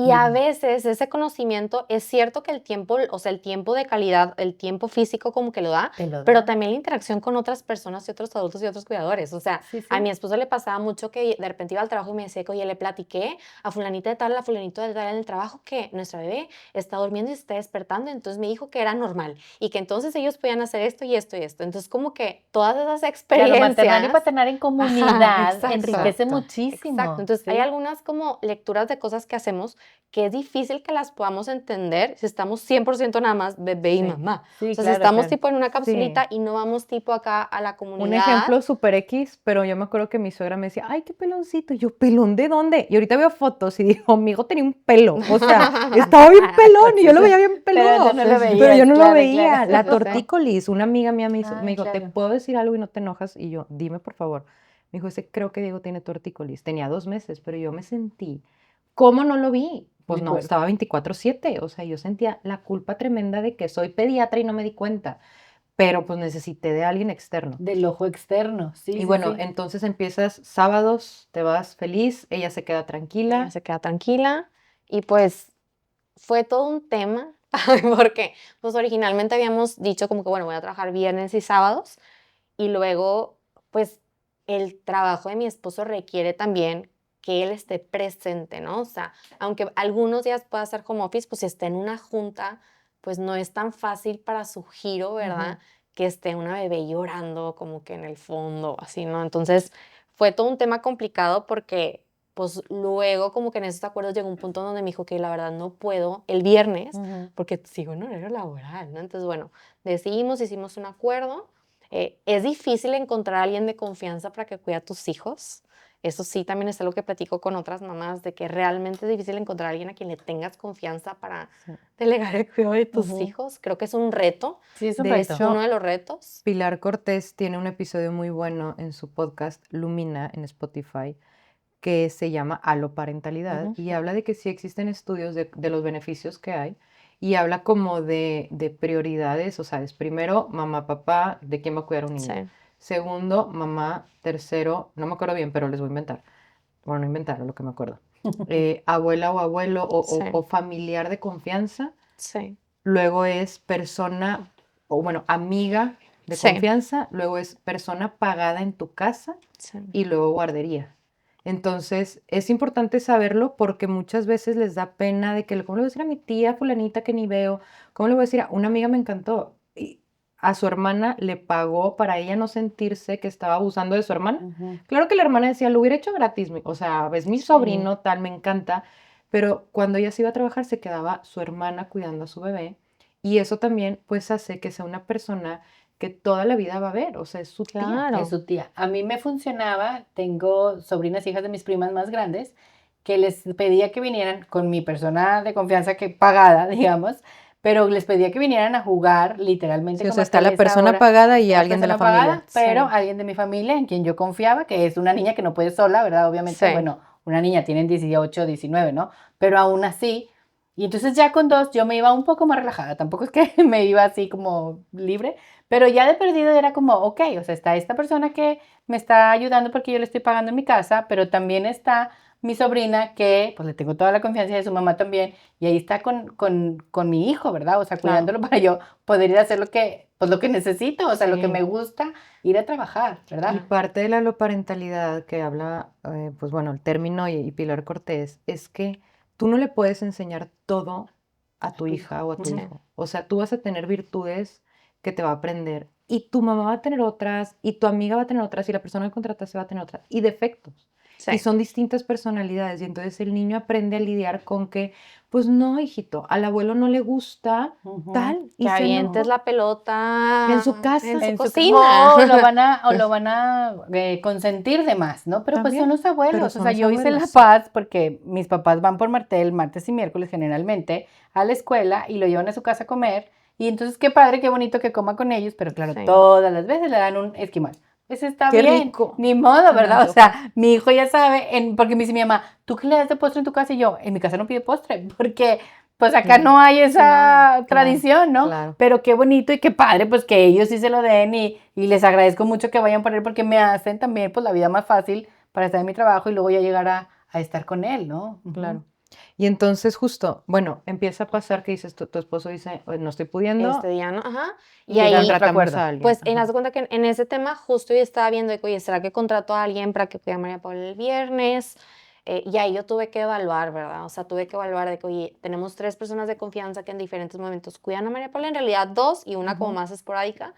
Y a Mm. veces ese conocimiento, es cierto que el tiempo, o sea, el tiempo de calidad, el tiempo físico como que lo da, Te lo pero da. también la interacción con otras personas y otros adultos y otros cuidadores. O sea, Sí, a sí. mi esposo le pasaba mucho que de repente iba al trabajo y me decía que, oye, le platiqué a fulanita de tal, a fulanito de tal en el trabajo que nuestra bebé está durmiendo y se está despertando. Entonces me dijo que era normal y que entonces ellos podían hacer esto y esto y esto. Entonces como que todas esas Claro, experiencias... maternar y paternar en comunidad exacto. enriquece Exacto. muchísimo. Exacto, entonces hay ¿sí? algunas como lecturas de cosas que hacemos que es difícil que las podamos entender si estamos 100% nada más bebé y Sí. mamá. Sí, O sea, si claro, estamos claro. tipo en una Sí. capsulita y no vamos tipo acá a la Un comunidad. ejemplo súper X, pero yo me acuerdo que mi suegra me decía, ay, qué peloncito. Y yo, ¿pelón de dónde? Y ahorita veo fotos y digo, amigo tenía un pelo. O sea, estaba bien pelón y yo lo veía bien Pero peludo. tú no lo Pero veías, yo no lo claro, veía. claro. La Sí, sí. tortícolis, una amiga mía me Ah, dijo, ¿te claro. puedo decir algo y no te enojas? Y yo, dime por favor. Me dijo, creo que Diego tiene tortícolis. Tenía 2 meses, pero yo me sentí, ¿cómo no lo vi? Pues Muy no, fuerte. estaba 24/7. O sea, yo sentía la culpa tremenda de que soy pediatra y no me di cuenta. Pero pues necesité de alguien externo. Del ojo externo, sí, Y sí, bueno, sí. entonces empiezas sábados, te vas feliz, ella se queda Ella tranquila. se queda tranquila y pues fue todo un tema porque pues originalmente habíamos dicho como que bueno, voy a trabajar viernes y sábados y luego pues el trabajo de mi esposo requiere también que él esté presente, ¿no? O sea, aunque algunos días pueda hacer home office, pues si está en una junta, pues no es tan fácil para su giro, ¿verdad? Que esté una bebé llorando como que en el fondo, así, ¿no? Entonces fue todo un tema complicado porque pues luego como que en esos acuerdos llegó un punto donde me dijo que la verdad no puedo el viernes Ujú. porque sigo en horario laboral, ¿no? Entonces, bueno, decidimos, hicimos un acuerdo. Es difícil encontrar a alguien de confianza para que cuide a tus hijos. Eso sí, también es algo que platico con otras mamás, de que realmente es difícil encontrar a alguien a quien le tengas confianza para Sí. delegar el cuidado de tus Ujú. hijos. Creo que es un reto, Sí, es un De reto. es hecho, uno de los retos. Pilar Cortés tiene un episodio muy bueno en su podcast Lumina en Spotify que se llama Aloparentalidad Ujú. y habla de que sí existen estudios de los beneficios que hay y habla como de prioridades, o sea, es primero mamá, papá, ¿de quién va a cuidar a un niño? Sí, Segundo, mamá, tercero, no me acuerdo bien, pero les voy a inventar. Bueno, no inventar, lo que me acuerdo. Abuela o abuelo sí, o familiar de confianza. sí, Luego es persona, o bueno, amiga de sí, confianza. Luego es persona pagada en tu casa sí. y luego guardería. Entonces, es importante saberlo porque muchas veces les da pena de que, ¿cómo le voy a decir a mi tía fulanita que ni veo? ¿Cómo le voy a decir a una amiga me encantó? Y a su hermana le pagó para ella no sentirse que estaba abusando de su hermana. Ujú. Claro que la hermana decía, lo hubiera hecho gratis, o sea, es mi Sí. sobrino, tal, me encanta, pero cuando ella se iba a trabajar se quedaba su hermana cuidando a su bebé y eso también pues hace que sea una persona que toda la vida va a ver, o sea, es su tía. Claro. Es su tía. A mí me funcionaba, tengo sobrinas hijas de mis primas más grandes, que les pedía que vinieran con mi persona de confianza que pagada, digamos, pero les pedía que vinieran a jugar literalmente Sí, o como sea, hasta está la esa persona hora. pagada y Está la alguien de la persona familia. pagada, pero Sí. alguien de mi familia en quien yo confiaba, que es una niña que no puede sola, ¿verdad? Obviamente, Sí. bueno, una niña tiene 18, 19, ¿no? Pero aún así, y entonces ya con dos yo me iba un poco más relajada, tampoco es que me iba así como libre, pero ya de perdido era como, ok, o sea, está esta persona que me está ayudando porque yo le estoy pagando en mi casa, pero también está mi sobrina que pues le tengo toda la confianza de su mamá también y ahí está con mi hijo, ¿verdad? O sea, Claro. cuidándolo para yo poder ir a hacer lo que, pues lo que necesito, o sea, lo que Sí. me gusta, ir a trabajar, Y ¿verdad? parte de la aloparentalidad que habla, pues bueno, el término y Pilar Cortés, es que tú no le puedes enseñar todo a tu tu hija o a tu Sí. hijo. O sea, tú vas a tener virtudes que te va a aprender y tu mamá va a tener otras y tu amiga va a tener otras y la persona que contrataste va a tener otras y defectos. Sí. Y son distintas personalidades y entonces el niño aprende a lidiar con que, pues no, hijito, al abuelo no le gusta Ujú. tal y Que se avientes enojó la pelota en su casa. en su En su cocina. o lo van a consentir de más, ¿no? Pero pues son También, los pero abuelos. O son sea, los yo hice La abuelos. Paz porque mis papás van por Martel martes y miércoles generalmente a la escuela y lo llevan a su casa a comer. Y entonces qué padre, qué bonito que coma con ellos, pero claro, Sí. todas las veces le dan un esquimal. Ese está Qué bien, rico. ni modo, Se me ¿verdad? O antoja. sea, mi hijo ya sabe, porque me dice mi mamá, ¿tú qué le das de postre en tu casa? Y yo, en mi casa no pide postre, porque pues acá Claro. no hay esa Claro, tradición, ¿no? claro. Pero qué bonito y qué padre, pues que ellos sí se lo den y les agradezco mucho que vayan por él porque me hacen también pues la vida más fácil para estar en mi trabajo y luego ya llegar a estar con él, ¿no? Ujú. Claro. Y entonces justo, bueno, empieza a pasar que dices, tu esposo dice, "Oye, no estoy pudiendo, Este día, ¿no? Ajá. Y Y llegaron ahí, a otro contratamos acuerdo. a alguien. pues, Ajá. haz de cuenta que en ese tema justo yo estaba viendo de que, oye, ¿será que contrato a alguien para que cuide a María Paula el viernes? Y ahí yo tuve que evaluar, ¿verdad? O sea, tuve que evaluar de que, oye, tenemos 3 personas de confianza que en diferentes momentos cuidan a María Paula, en realidad 2 y una como Ujú. más esporádica.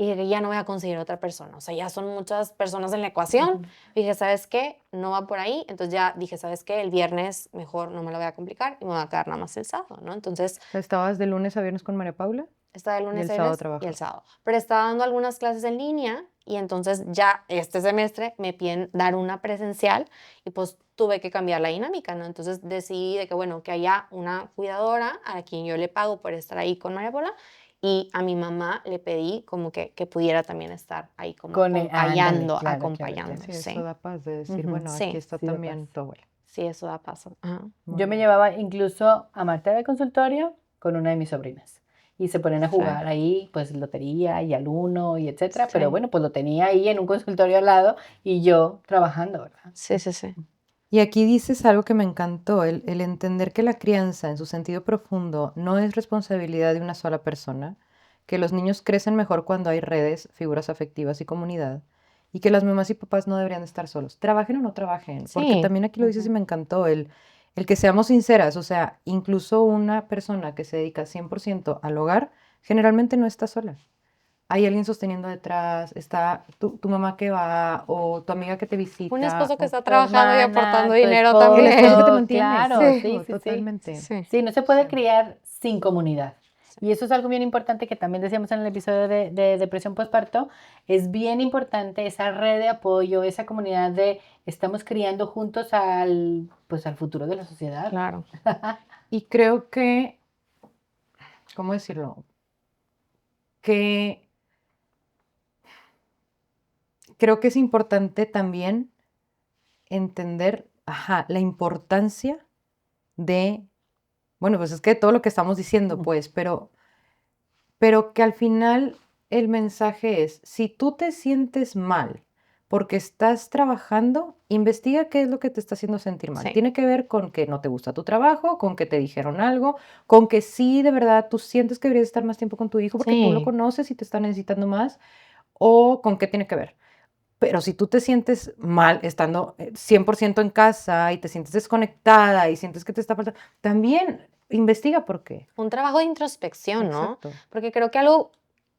y dije, ya no voy a conseguir otra persona, o sea, ya son muchas personas en la ecuación. Y dije, ¿sabes qué? No va por ahí. Entonces ya dije, ¿sabes qué? El viernes mejor no me lo voy a complicar y me voy a quedar nada más el sábado, ¿no? Entonces, O sea, ¿estabas de lunes a viernes con María Paula? estaba el Y lunes el a sábado viernes y el trabajabas. sábado. Pero estaba dando algunas clases en línea y entonces ya este semestre me piden dar una presencial y pues tuve que cambiar la dinámica, ¿no? Entonces decidí de que, bueno, que haya una cuidadora a quien yo le pago por estar ahí con María Paula y a mi mamá le pedí como que pudiera también estar ahí como Ándale, acompañando, claro, claro, claro. Sí, sí. eso da paz de decir, Ujú, bueno, aquí Sí, está sí da también paz. tu abuela. sí, eso da paso. Ajá. Muy Yo me bien. llevaba incluso a Marta al consultorio con una de mis sobrinas. Y se ponen a Sí. jugar ahí, pues lotería y al uno y etcétera. Pero Sí. bueno, pues lo tenía ahí en un consultorio al lado y yo trabajando, ¿verdad? Sí, sí, sí. Y aquí dices algo que me encantó, el entender que la crianza en su sentido profundo no es responsabilidad de una sola persona, que los niños crecen mejor cuando hay redes, figuras afectivas y comunidad, y que las mamás y papás no deberían estar solos, trabajen o no trabajen, porque Sí. también aquí lo dices y Ujú. me encantó, el que seamos sinceras, o sea, incluso una persona que se dedica 100% al hogar, generalmente no está sola. Hay alguien sosteniendo detrás, está tu mamá que va, o tu amiga que te Un visita, esposo que o está Tu trabajando y aportando hermana, tu dinero el esposo que te esposo, también. mantiene, claro, Sí, sí, justo, sí, sí. totalmente. sí, Sí, no se puede Sí. criar sin comunidad. sí. Y eso es algo bien importante que también decíamos en el episodio de depresión postparto. Es bien importante esa red de apoyo, esa comunidad de estamos criando juntos pues al futuro de la sociedad. Claro. Y creo que, ¿cómo decirlo? Que creo que es importante también entender, ajá, la importancia de, bueno, pues es que todo lo que estamos diciendo, pues, pero que al final el mensaje es, si tú te sientes mal porque estás trabajando, investiga qué es lo que te está haciendo sentir mal. Sí. Tiene que ver con que no te gusta tu trabajo, con que te dijeron algo, con que sí, de verdad, tú sientes que deberías estar más tiempo con tu hijo porque tú lo Sí. conoces y te está necesitando más, o con qué tiene que ver. Pero si tú te sientes mal estando 100% en casa y te sientes desconectada y sientes que te está faltando, también investiga por qué. Un trabajo de introspección, ¿no? Exacto. Porque creo que algo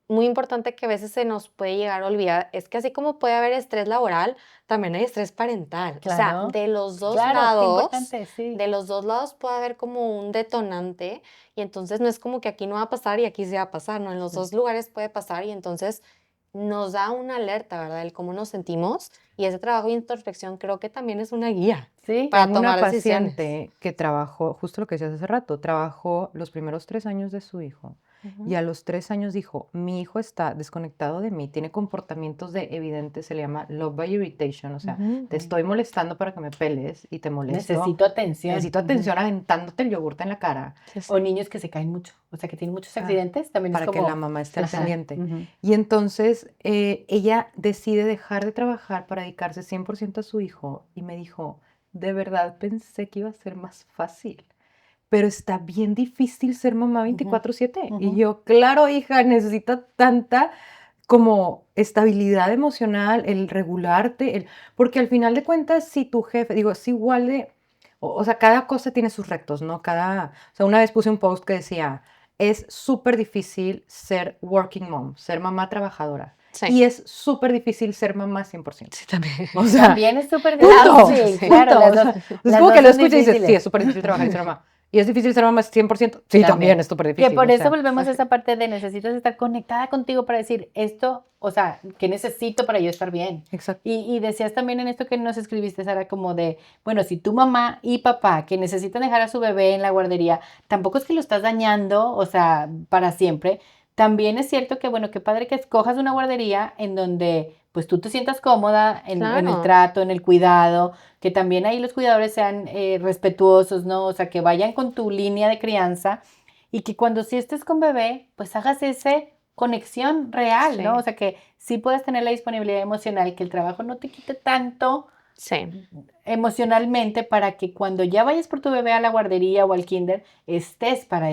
muy importante que a veces se nos puede llegar a olvidar es que así como puede haber estrés laboral, también hay estrés parental. O sea, Claro, de los dos claro, qué lados, importante, sí. de los dos lados puede haber como un detonante y entonces no es como que aquí no va a pasar y aquí sí va a pasar, ¿no? En los dos lugares puede pasar y entonces nos da una alerta, ¿verdad? El cómo nos sentimos y ese trabajo de introspección creo que también es una guía Sí, para Tengo una tomar decisiones. paciente que trabajó, justo lo que decías hace rato, trabajó los primeros 3 años de su hijo y Ujú. a los 3 años dijo, mi hijo está desconectado de mí, tiene comportamientos de evidentes, se le llama love by irritation, o sea, Ujú. te estoy molestando para que me peles y te molesto, necesito atención. necesito atención aventándote el yogurte en la cara Sí, O sí. niños que se caen mucho, o sea, que tienen muchos Ah, accidentes, también es para que la como, mamá esté al ajá, pendiente. ujú. Y entonces ella decide dejar de trabajar para dedicarse 100% a su hijo y me dijo, de verdad pensé que iba a ser más fácil, pero está bien difícil ser mamá 24/7. Y ujú. yo, claro, hija, necesita tanta como estabilidad emocional, el regularte, porque al final de cuentas, si tu jefe, digo, es igual de, o sea, cada cosa tiene sus retos, ¿no? O sea, una vez puse un post que decía, es súper difícil ser working mom, ser mamá trabajadora. Sí. Y es súper difícil ser mamá 100%. Sí, también. O sea, También es súper punto, difícil, Sí. claro, punto. las O dos, sea, es las como dos que lo son escuchas y dices, sí, difíciles. es súper difícil trabajar y ser mamá. Y es difícil ser mamá 100%. Sí, también es súper Que difícil. por O eso sea, volvemos a esa parte de necesitas estar conectada contigo para decir esto, o sea, ¿qué necesito para yo estar bien? exacto. Y decías también en esto que nos escribiste, Sara, como de, bueno, si tu mamá y papá que necesitan dejar a su bebé en la guardería, tampoco es que lo estás dañando, o sea, para siempre. También es cierto que, bueno, qué padre que escojas una guardería en donde pues tú te sientas cómoda en el Claro. trato, en el cuidado, que también ahí los cuidadores sean respetuosos, ¿no? O sea, que vayan con tu línea de crianza y que cuando sí estés con bebé, pues hagas esa conexión real, ¿no? O Sí. sea, que sí puedas tener la disponibilidad emocional, que el trabajo no te quite tanto Sí. emocionalmente para que cuando ya vayas por tu bebé a la guardería o al kinder, estés Sí. para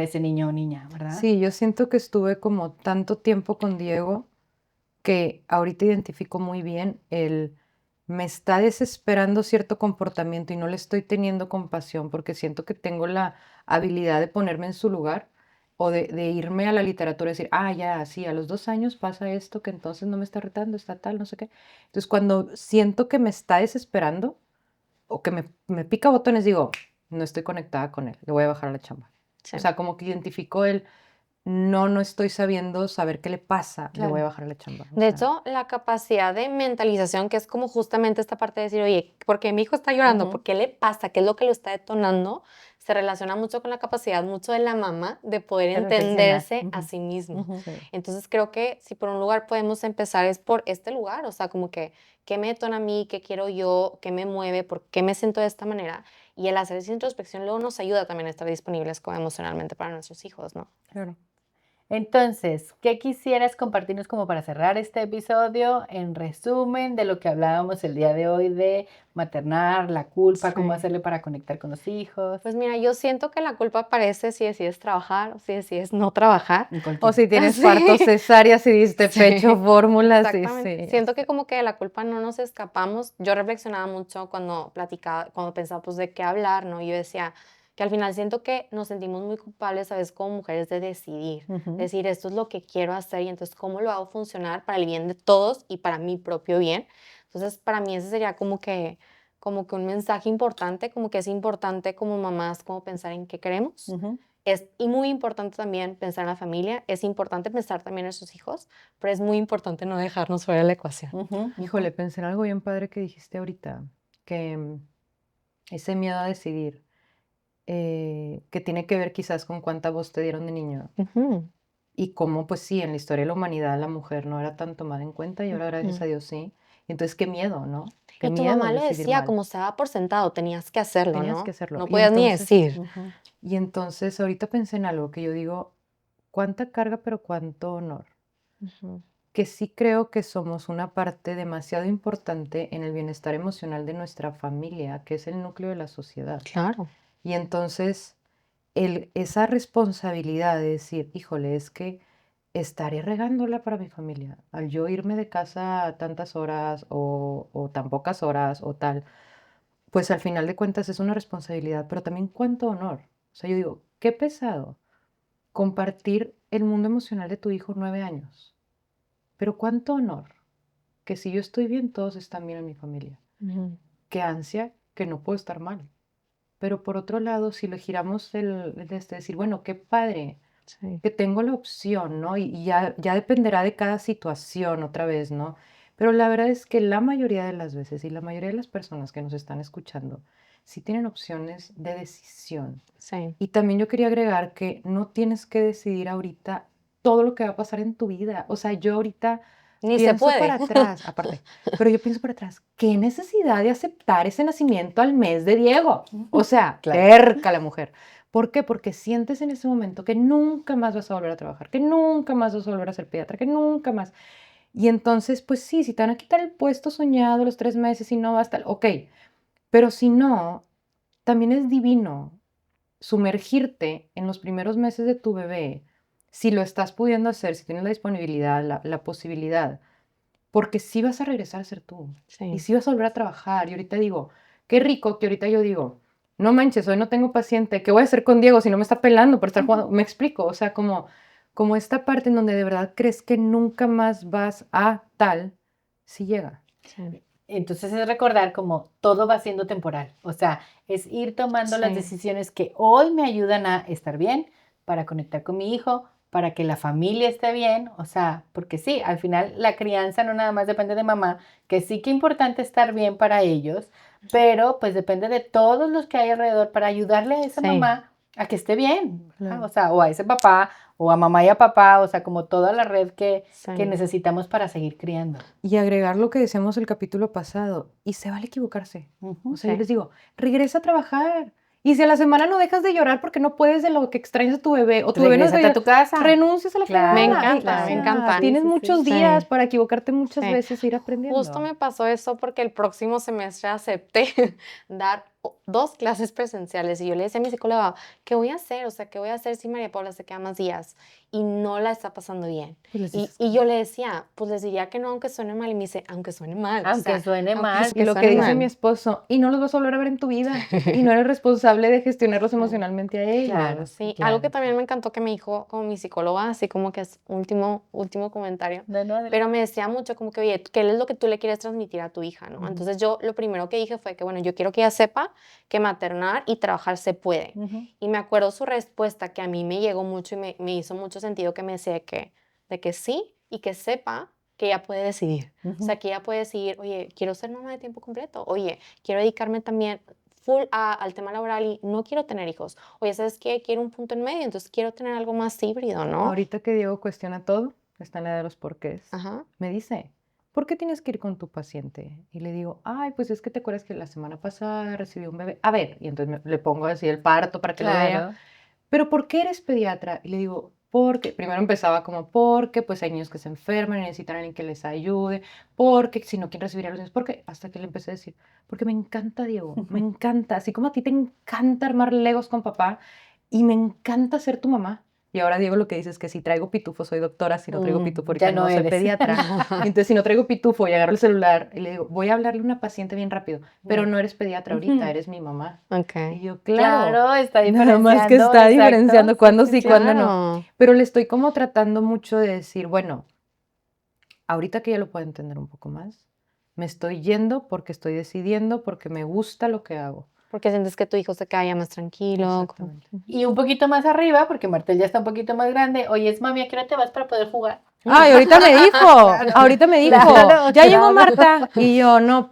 ese niño o niña, ¿verdad? Sí, yo siento que estuve como tanto tiempo con Diego que ahorita identifico muy bien me está desesperando cierto comportamiento y no le estoy teniendo compasión porque siento que tengo la habilidad de ponerme en su lugar o de irme a la literatura y decir, ya, sí, a los 2 años pasa esto, que entonces no me está retando, está tal, no sé qué. Entonces, cuando siento que me está desesperando o que me pica botones, digo, no estoy conectada con él, le voy a bajar a la chamba. Sí. O sea, como que identifico no estoy saber qué le pasa, le voy a bajar a la chamba. O De sea, hecho, la capacidad de mentalización, que es como justamente esta parte de decir, oye, ¿por qué mi hijo está llorando? Ujú. ¿Por qué le pasa? ¿Qué es lo que lo está detonando? Se relaciona mucho con la capacidad mucho de la mamá de poder De reflexionar. entenderse a Ujú. sí mismo. Ujú. sí. Entonces creo que si por un lugar podemos empezar es por este lugar, o sea, como que, ¿qué me detona a mí? ¿Qué quiero yo? ¿Qué me mueve? ¿Por qué me siento de esta manera? Y el hacer esa introspección luego nos ayuda también a estar disponibles como emocionalmente para nuestros hijos, ¿no? Claro. Entonces, ¿qué quisieras compartirnos como para cerrar este episodio en resumen de lo que hablábamos el día de hoy de maternar, la culpa, cómo Sí. hacerle para conectar con los hijos? Pues mira, yo siento que la culpa aparece si decides trabajar o si decides no trabajar. En O cualquier- si tienes Sí. partos, cesáreas, si diste Sí, pecho, fórmulas, exactamente. sí. Siento que como que de la culpa no nos escapamos. Yo reflexionaba mucho cuando platicaba, cuando pensaba pues de qué hablar, ¿no? Yo decía que al final siento que nos sentimos muy culpables a veces como mujeres de decidir, Ujú. decir esto es lo que quiero hacer y entonces cómo lo hago funcionar para el bien de todos y para mi propio bien. Entonces para mí ese sería como que un mensaje importante, como que es importante como mamás como pensar en qué queremos. Ujú. Y muy importante también pensar en la familia, es importante pensar también en sus hijos, pero es muy importante no dejarnos fuera de la ecuación. Ujú. Híjole, pensé en algo bien padre que dijiste ahorita, que ese miedo a decidir, que tiene que ver quizás con cuánta voz te dieron de niño Ujú, y cómo, pues sí, en la historia de la humanidad la mujer no era tan tomada en cuenta y ahora gracias ujú. a Dios sí. Y entonces, qué miedo, ¿no? Qué Y tu miedo mamá lo decidir decía mal. como se daba por sentado, tenías que hacerlo, Tenías que ¿no? hacerlo. No podías ni decir. Ujú. Y entonces ahorita pensé en algo que yo digo, cuánta carga, pero cuánto honor. Ujú, Que sí creo que somos una parte demasiado importante en el bienestar emocional de nuestra familia, que es el núcleo de la sociedad. claro. Y entonces, esa responsabilidad de decir, híjole, es que estaré regándola para mi familia, al yo irme de casa a tantas horas o tan pocas horas o tal, pues al final de cuentas es una responsabilidad, pero también cuánto honor. O sea, yo digo, qué pesado compartir el mundo emocional de tu hijo 9 años, pero cuánto honor que si yo estoy bien, todos están bien en mi familia. Ujú, Qué ansia que no puedo estar mal. Pero por otro lado, si le giramos decir, bueno, qué padre sí. que tengo la opción, ¿no? Y ya dependerá de cada situación otra vez, ¿no? Pero la verdad es que la mayoría de las veces y la mayoría de las personas que nos están escuchando sí tienen opciones de decisión. Sí. Y también yo quería agregar que no tienes que decidir ahorita todo lo que va a pasar en tu vida. O sea, yo ahorita Ni se pienso puede. para atrás, aparte, pero yo pienso para atrás, ¿qué necesidad de aceptar ese nacimiento al mes de Diego? O sea, Claro. terca la mujer. ¿Por qué? Porque sientes en ese momento que nunca más vas a volver a trabajar, que nunca más vas a volver a ser pediatra, que nunca más. Y entonces, pues sí, si te van a quitar el puesto soñado los 3 meses y no va a estar, ok, pero si no, también es divino sumergirte en los primeros meses de tu bebé, si lo estás pudiendo hacer, si tienes la disponibilidad, la posibilidad, porque sí vas a regresar a ser tú y Sí. sí vas a volver a trabajar. Y ahorita digo, qué rico que ahorita yo digo, no manches, hoy no tengo paciente, ¿qué voy a hacer con Diego si no me está pelando por estar jugando? Me explico, o sea, como esta parte en donde de verdad crees que nunca más vas a tal, si llega. Sí. Entonces es recordar como todo va siendo temporal, o sea, es ir tomando las Sí. decisiones que hoy me ayudan a estar bien, para conectar con mi hijo, para que la familia esté bien, o sea, porque sí, al final la crianza no nada más depende de mamá, que sí que importante estar bien para ellos, pero pues depende de todos los que hay alrededor para ayudarle a esa Sí. mamá a que esté bien, ¿verdad? Claro. O sea, o a ese papá, o a mamá y a papá, o sea, como toda la red que Sí. necesitamos para seguir criando. Y agregar lo que decíamos el capítulo pasado, y se vale equivocarse. Ujú. O sea, yo Sí. les digo, regresa a trabajar. Y si a la semana no dejas de llorar porque no puedes de lo que extrañas a tu bebé, o tu bebé no deja de Regrésate a tu casa. renuncias a la Claro, Me fregada. encanta, O me sea, encanta. tienes Sí, sí, sí. muchos Sí. días para equivocarte muchas Sí. veces e ir aprendiendo. Justo me pasó eso porque el próximo semestre acepté dar 2 clases presenciales y yo le decía a mi psicóloga, ¿qué voy a hacer? O sea, ¿qué voy a hacer si María Paula se queda más días y no la está pasando bien? Pues les Y, dices y yo le decía, pues les diría que no, aunque suene mal. Y me dice, aunque suene mal. o Aunque sea, suene aunque mal. Y lo que suene dice mal. mi esposo, y no los vas a volver a ver en tu vida, y no eres responsable de gestionarlos emocionalmente a ellos. Claro. Sí, claro. algo que también me encantó que me dijo como mi psicóloga, así como que es último comentario, No, no, adelante. pero me decía mucho como que, oye, ¿qué es lo que tú le quieres transmitir a tu hija, no? Ujú. Entonces yo lo primero que dije fue que, bueno, yo quiero que ella sepa que maternar y trabajar se puede. Ujú. Y me acuerdo su respuesta que a mí me llegó mucho y me hizo mucho sentido, que me decía de que sí y que sepa que ella puede decidir. O sea, que ella puede decidir, oye, quiero ser mamá de tiempo completo, oye, quiero dedicarme también full al tema laboral y no quiero tener hijos. Oye, ¿sabes qué? Quiero un punto en medio, entonces quiero tener algo más híbrido, ¿no? Ahorita que Diego cuestiona todo, está en la de los porqués, Ajá. me dice, ¿por qué tienes que ir con tu paciente? Y le digo, ay, pues es que te acuerdas que la semana pasada recibí un bebé. A ver, y entonces le pongo así el parto para que lo vea. Claro. ¿Pero por qué eres pediatra? Y le digo, porque, primero empezaba como porque, pues hay niños que se enferman y necesitan a alguien que les ayude, porque si no quieren recibir a los niños, porque, hasta que le empecé a decir, porque me encanta, Diego, me encanta, así como a ti te encanta armar legos con papá y me encanta ser tu mamá. Y ahora Diego lo que dice es que si traigo pitufo soy doctora, si no traigo pitufo ahorita ya no no soy eres. pediatra. Y entonces si no traigo pitufo y agarro el celular y le digo, voy a hablarle a una paciente bien rápido, pero no eres pediatra ahorita, eres mi mamá. Y Ok. yo, claro. Claro, está Nada más que diferenciando. está exacto. diferenciando cuándo sí, cuándo no. Claro. Pero le estoy como tratando mucho de decir, bueno, ahorita que ya lo puedo entender un poco más, me estoy yendo porque estoy decidiendo, porque me gusta lo que hago. Porque sientes que tu hijo se queda ya más tranquilo. Exactamente. Y un poquito más arriba, porque Martel ya está un poquito más grande. Oye, es mami, ¿a qué hora te vas para poder jugar? Ay, ahorita me dijo, Claro, ya llegó claro. Marta. Y yo, no,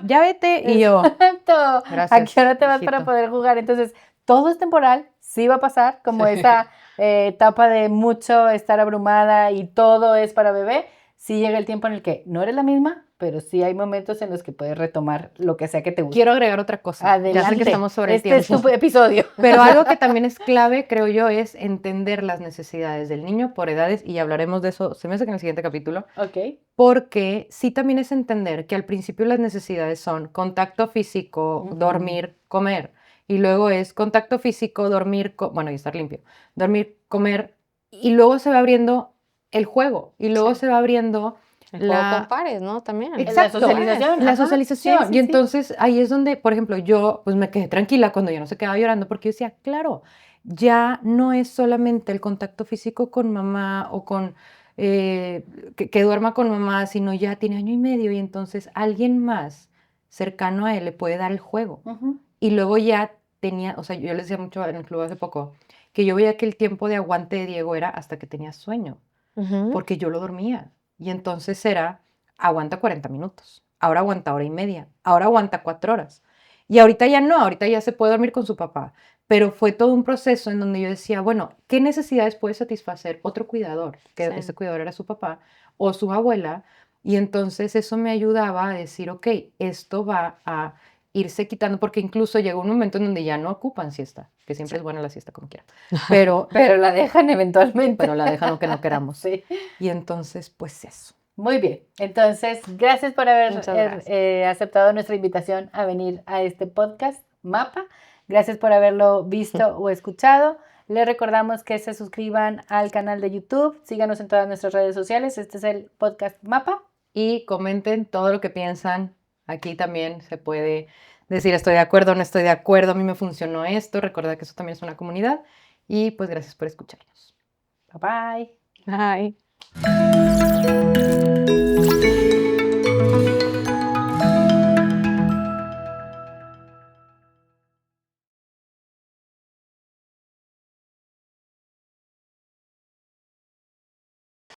ya vete. Y yo, Exacto. ¿A gracias, qué hora te vas para hijito. poder jugar? Entonces, todo es temporal, sí va a pasar, como esa etapa de mucho estar abrumada y todo es para bebé. Sí llega el tiempo en el que no eres la misma, pero sí hay momentos en los que puedes retomar lo que sea que te guste. Quiero agregar otra cosa. Adelante. Ya sé que estamos sobre el Este tiempo. es tu episodio. Pero algo que también es clave, creo yo, es entender las necesidades del niño por edades, y hablaremos de eso, se me hace que en el siguiente capítulo, Ok. porque sí también es entender que al principio las necesidades son contacto físico, Ujú. dormir, comer, y luego es contacto físico, dormir, bueno, y estar limpio, dormir, comer, y luego se va abriendo el juego, y luego Sí. se va abriendo El juego con pares, ¿no? También. Exacto. La socialización. La ajá. socialización. Sí, sí, Y sí. entonces ahí es donde, por ejemplo, yo pues me quedé tranquila cuando yo no se quedaba llorando, porque yo decía, claro, ya no es solamente el contacto físico con mamá o con que duerma con mamá, sino ya tiene 1 año y medio y entonces alguien más cercano a él le puede dar el juego. Ujú. Y luego ya tenía, o sea, yo les decía mucho en el club hace poco, que yo veía que el tiempo de aguante de Diego era hasta que tenía sueño, Ujú. porque yo lo dormía. Y entonces era, aguanta 40 minutos, ahora aguanta 1 hora y media, ahora aguanta 4 horas. Y ahorita ya no, ahorita ya se puede dormir con su papá. Pero fue todo un proceso en donde yo decía, bueno, ¿qué necesidades puede satisfacer otro cuidador? Que Sí. ese cuidador era su papá o su abuela. Y entonces eso me ayudaba a decir, ok, esto va a irse quitando, porque incluso llegó un momento en donde ya no ocupan siesta, que siempre es buena la siesta como quiera. Pero Pero la dejan eventualmente. la dejan aunque no queramos. Sí. Y entonces, pues eso. Muy bien. Entonces, gracias por haber Muchas gracias. aceptado nuestra invitación a venir a este podcast Mapa. Gracias por haberlo visto o escuchado. Les recordamos que se suscriban al canal de YouTube. Síganos en todas nuestras redes sociales. Este es el podcast Mapa. Y comenten todo lo que piensan. Aquí también se puede decir estoy de acuerdo, no estoy de acuerdo, a mí me funcionó esto. Recuerda que eso también es una comunidad. Y pues gracias por escucharnos. Bye bye. Bye.